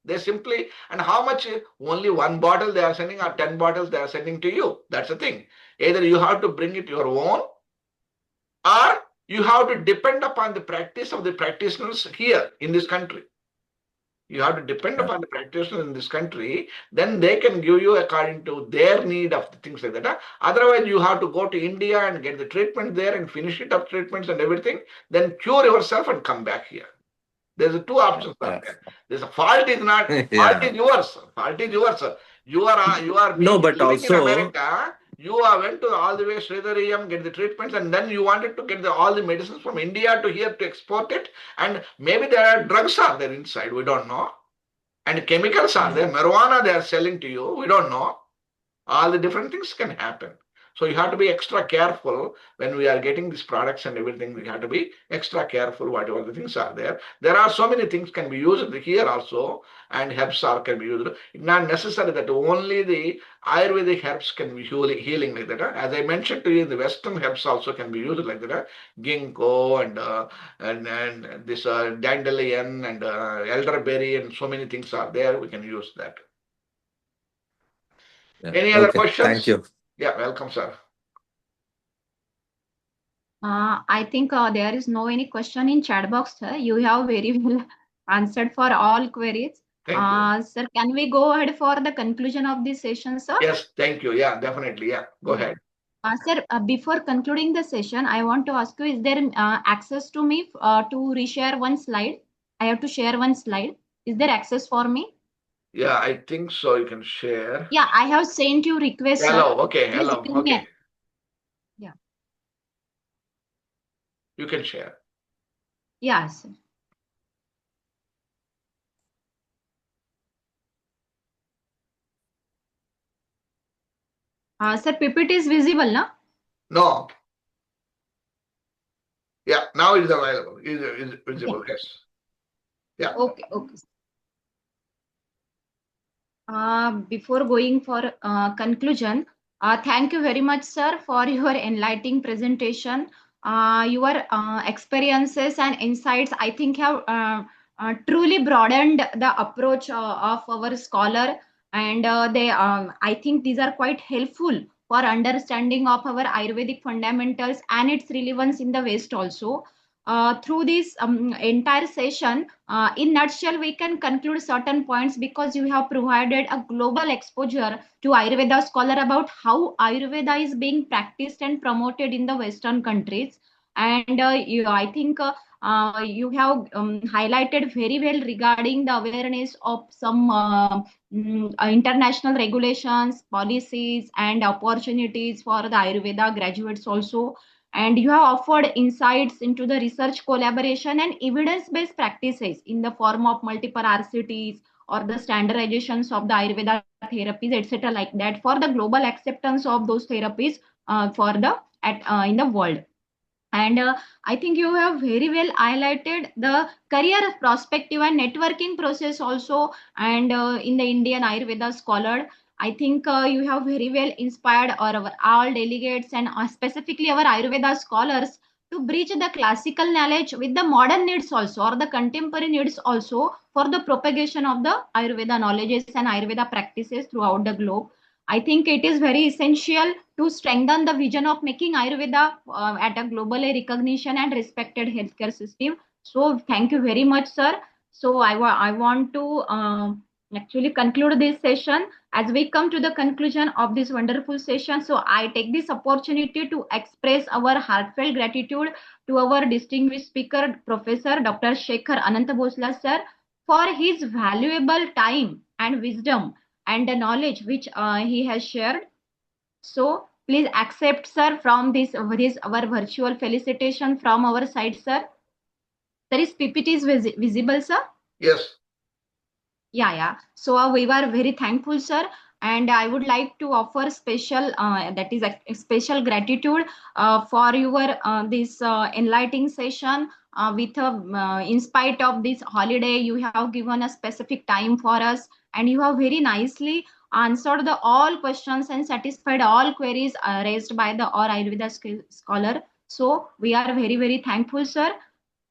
They simply, and how much, only one bottle they are sending or 10 bottles they are sending to you. That's the thing. Either you have to bring it your own, or you have to depend upon the practice of the practitioners here in this country. You have to depend upon the practitioners in this country, then they can give you according to their need of the things like that. Otherwise, you have to go to India and get the treatment there and finish it up, treatments and everything, then cure yourself and come back here. There's two options there. There's a fault is not, fault is yours. Fault is yours. You are No, but living in also America. You went to all the way Sridhar, get the treatments, and then you wanted to get all the medicines from India to here to export it. And maybe there are drugs are there inside. We don't know. And chemicals are there. Marijuana they are selling to you. We don't know. All the different things can happen. So you have to be extra careful when we are getting these products and everything. We have to be extra careful whatever the things are there. There are so many things can be used here also, and herbs can be used. It's not necessary that only the Ayurvedic herbs can be healing like that. As I mentioned to you, the Western herbs also can be used like that. Ginkgo and this dandelion and elderberry and so many things are there. We can use that. Any other questions? Thank you. Yeah, welcome, sir. I think there is no any question in chat box, sir. You have very well answered for all queries. Thank you. Sir, can we go ahead for the conclusion of this session, sir? Yes, thank you. Yeah, definitely. Yeah, go ahead. Sir, before concluding the session, I want to ask you, is there access to me to reshare one slide? I have to share one slide. Is there access for me? Yeah, I think so. You can share. Yeah, I have sent you request. Hello. Sir. Okay. Please Hello. give me Okay. Yeah. You can share. Yes. Sir, PPT is visible, no? No. Yeah, now it is available. Is visible. Yes. Yeah. Okay. Okay. Before going for conclusion, thank you very much, sir, for your enlightening presentation. Your experiences and insights, I think, have truly broadened the approach of our scholar, and I think these are quite helpful for understanding of our Ayurvedic fundamentals and its relevance in the West also. Through this entire session, in nutshell, we can conclude certain points because you have provided a global exposure to Ayurveda scholar about how Ayurveda is being practiced and promoted in the Western countries. And I think you have highlighted very well regarding the awareness of some international regulations, policies, and opportunities for the Ayurveda graduates also, and you have offered insights into the research collaboration and evidence-based practices in the form of multiple RCTs or the standardizations of the Ayurveda therapies, etc., like that, for the global acceptance of those therapies in the world. And I think you have very well highlighted the career perspective and networking process also, and in the Indian Ayurveda scholar, I think you have very well inspired our all delegates and specifically our Ayurveda scholars to bridge the classical knowledge with the modern needs also, or the contemporary needs also, for the propagation of the Ayurveda knowledges and Ayurveda practices throughout the globe. I think it is very essential to strengthen the vision of making Ayurveda at a globally recognition and respected healthcare system. So thank you very much, sir. So I want to actually conclude this session. As we come to the conclusion of this wonderful session, so I take this opportunity to express our heartfelt gratitude to our distinguished speaker, Professor Dr. Shekhar Ananthabhosla, sir, for his valuable time and wisdom and the knowledge which he has shared. So please accept, sir, from this our virtual felicitation from our side, sir. There is PPT is visible, sir? Yes. Yeah. So we were very thankful, sir. And I would like to offer special, that is a special gratitude for your this enlightening session. With in spite of this holiday, you have given a specific time for us, and you have very nicely answered the all questions and satisfied all queries raised by the or Ayurveda scholar. So we are very thankful, sir.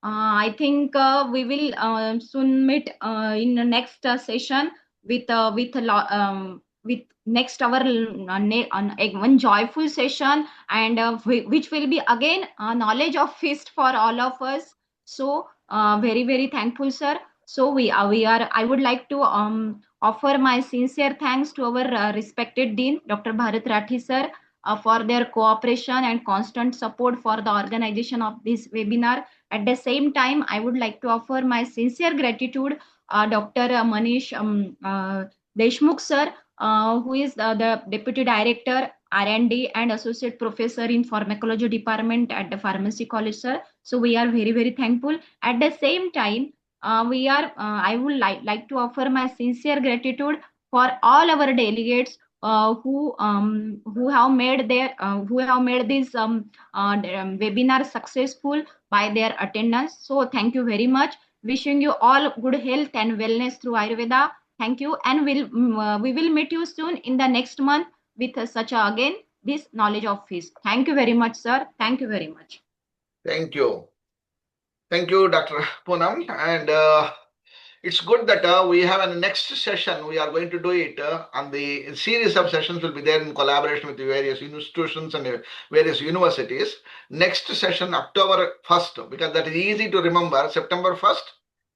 I think we will soon meet in the next session with next our one joyful session, and which will be again knowledge of feast for all of us. So very thankful, sir. So we are. I would like to offer my sincere thanks to our respected Dean, Dr. Bharat Rathi, sir, for their cooperation and constant support for the organization of this webinar. At the same time, I would like to offer my sincere gratitude, Dr. Manish Deshmukh sir, who is the Deputy Director R&D and Associate Professor in Pharmacology Department at the Pharmacy College, sir. So we are very thankful. At the same time, I would like to offer my sincere gratitude for all our delegates who have made this webinar successful by their attendance. So thank you very much. Wishing you all good health and wellness through Ayurveda. Thank you, and we will meet you soon in the next month with such again this knowledge of feast. Thank you very much, sir. Thank you very much. Thank you. Thank you, Dr. Poonam. And it's good that we have a next session. We are going to do it on the series of sessions will be there in collaboration with the various institutions and various universities. Next session, October 1st, because that is easy to remember. September 1st,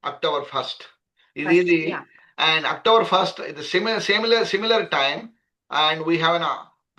October 1st is easy. Yeah. And October 1st is the similar time. And we have an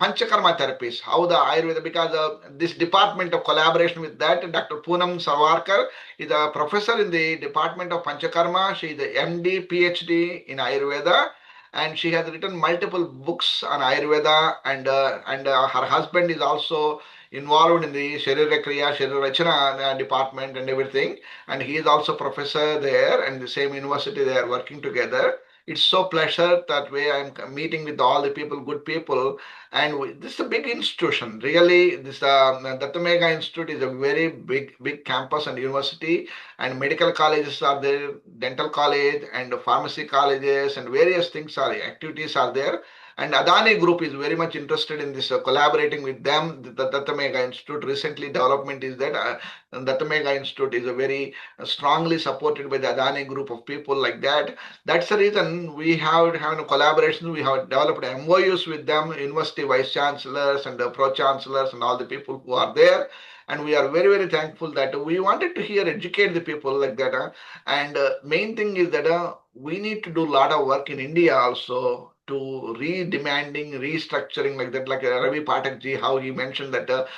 Panchakarma therapies, how the Ayurveda, because this department of collaboration with that, Dr. Poonam Savarkar is a professor in the Department of Panchakarma. She is the MD, PhD in Ayurveda, and she has written multiple books on Ayurveda, and her husband is also involved in the Sharira Kriya, Sharira Rachana department and everything, and he is also professor there, and the same university they are working together. It's so pleasure that way I'm meeting with all the people, good people, and this is a big institution. Really, this Dattamega Institute is a very big campus and university, and medical colleges are there, dental college and pharmacy colleges, and various things are activities are there. And Adani Group is very much interested in this, collaborating with them. The Dattamega Institute recently development is that Dattamega Institute is a very strongly supported by the Adani Group of people like that. That's the reason we have a collaboration. We have developed MOUs with them, university vice chancellors and pro chancellors and all the people who are there. And we are very thankful that we wanted to here educate the people like that. And main thing is that we need to do a lot of work in India also to redemanding, restructuring like that, like Ravi Pathak ji, how he mentioned that the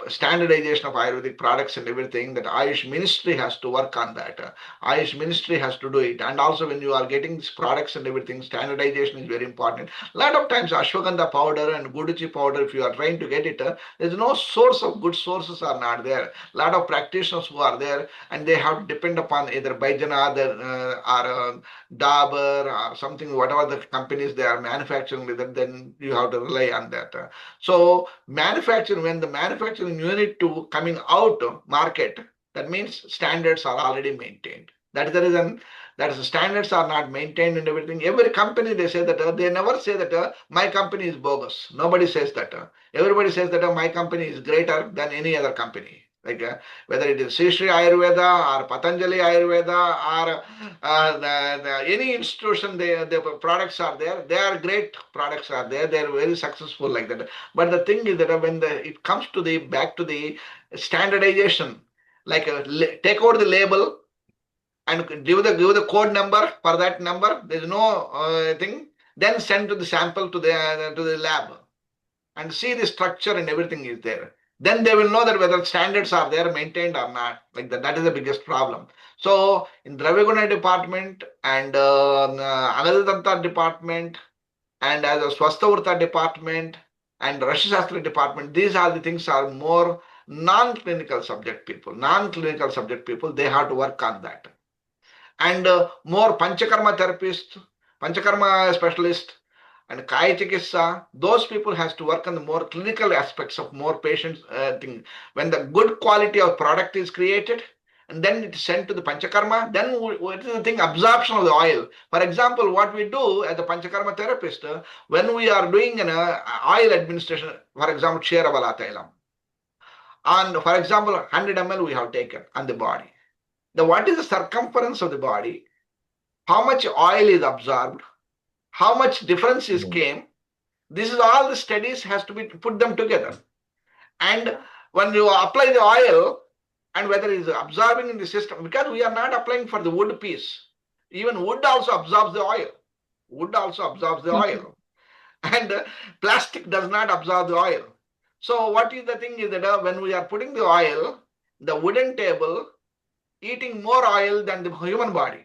standardization of Ayurvedic products and everything, that Ayush Ministry has to work on that. Ayush Ministry has to do it. And also when you are getting these products and everything, standardization is very important. A lot of times Ashwagandha powder and Guduchi powder, if you are trying to get it, there's no source of good sources are not there. A lot of practitioners who are there, and they have to depend upon either Baijana or Dabur or something, whatever the companies they are manufacturing with it, then you have to rely on that. So manufacturing, when the manufacturing unit to coming out market, that means standards are already maintained. That is the reason that the standards are not maintained and everything. Every company they say that they never say that my company is bogus. Nobody says that. Everybody says that my company is greater than any other company. Like whether it is Sri Ayurveda or Patanjali Ayurveda or any institution, the products are there. They are great products are there. They are very successful like that. But the thing is that when it comes to the back to the standardization, like take out the label and give the code number for that number. There is no thing. Then send to the sample to the lab and see the structure and everything is there. Then they will know that whether standards are there, maintained or not. Like that, that is the biggest problem. So in Draviguna department and Anadanta department and as a Swasthavrta department and Rashi Shastra department, these are the things are more non-clinical subject people. Non-clinical subject people, they have to work on that. And more Panchakarma therapists, Panchakarma specialists, and Kaya Chikitsa, those people has to work on the more clinical aspects of more patients thing. When the good quality of product is created, and then it is sent to the Panchakarma, then what is the thing? Absorption of the oil. For example, what we do as a Panchakarma therapist, when we are doing an oil administration, for example, Sheravala Tailam, and for example, 100 ml we have taken on the body. Now, what is the circumference of the body? How much oil is absorbed? How much difference is came? This is all the studies has to be put them together. And when you apply the oil and whether it is absorbing in the system, because we are not applying for the wood piece. Even wood also absorbs the oil. Wood also absorbs the oil. And plastic does not absorb the oil. So what is the thing is that when we are putting the oil, the wooden table eating more oil than the human body.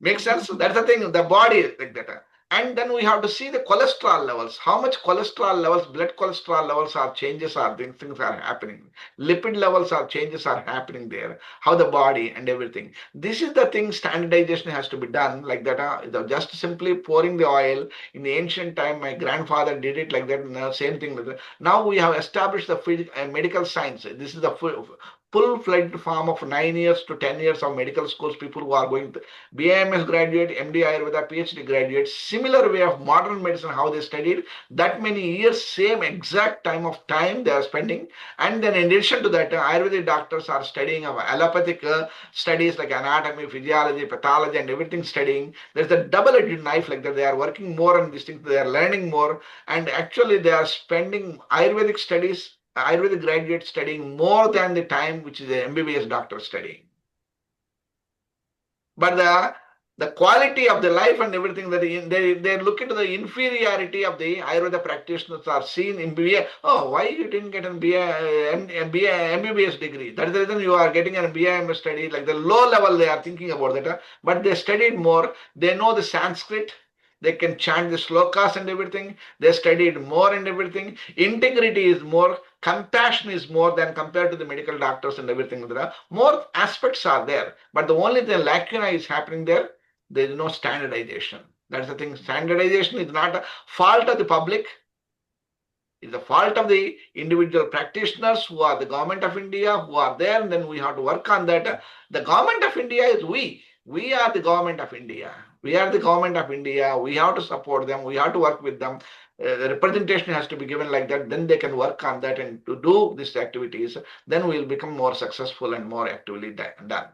Makes sense? That's the thing, the body is like that. And then we have to see the cholesterol levels, how much cholesterol levels, blood cholesterol levels are changes are things are happening. Lipid levels are changes are happening there, how the body and everything. This is the thing, standardization has to be done like that. Just simply pouring the oil. In the ancient time, my grandfather did it like that, same thing. Now we have established the medical science. This is the full-fledged form of 9 years to 10 years of medical schools, people who are going to BIMS graduate, MD-Ayurveda, PhD graduates, similar way of modern medicine, how they studied, that many years, same exact time they are spending. And then in addition to that, Ayurvedic doctors are studying of allopathic studies like anatomy, physiology, pathology, and everything studying. There's a double-edged knife like that. They are working more on these things, they are learning more, and actually they are spending Ayurvedic studies, Ayurvedic graduates studying more than the time which is the MBBS doctor studying. But the quality of the life and everything that they look into the inferiority of the Ayurveda practitioners are seen in BA. Oh, why you didn't get an MBBS degree? That is the reason you are getting an BIM study. Like the low level, they are thinking about that. But they studied more. They know the Sanskrit. They can chant the slokas and everything. They studied more and everything. Integrity is more. Compassion is more than compared to the medical doctors and everything. There are more aspects are there. But the only the lacuna is happening there. There is no standardization. That's the thing. Standardization is not a fault of the public. It's the fault of the individual practitioners who are the government of India, who are there, and then we have to work on that. The government of India is we. We are the government of India. We are the government of India. We have to support them. We have to work with them. The representation has to be given like that. Then they can work on that and to do these activities. Then we will become more successful and more actively done.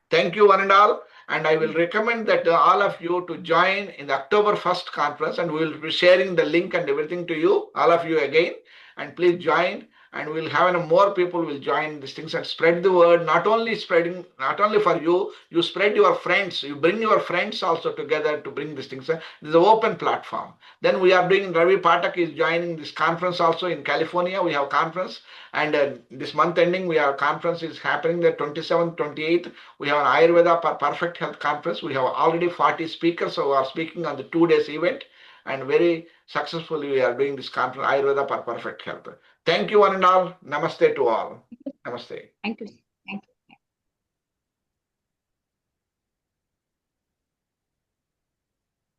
Thank you, one and all. And I will recommend that all of you to join in the October 1st conference, and we will be sharing the link and everything to you, all of you again. And please join, and we'll have more people will join these things and spread the word. Not only for you, you spread your friends, you bring your friends also together to bring these things. This is an open platform. Then we are doing, Ravi Patak is joining this conference also in California. We have conference, and this month ending, we have conference is happening the 27th, 28th. We have an Ayurveda for Perfect Health conference. We have already 40 speakers who are speaking on the 2 days event, and very successfully we are doing this conference, Ayurveda for Perfect Health. Thank you, one and all. Namaste to all. Namaste. Thank you.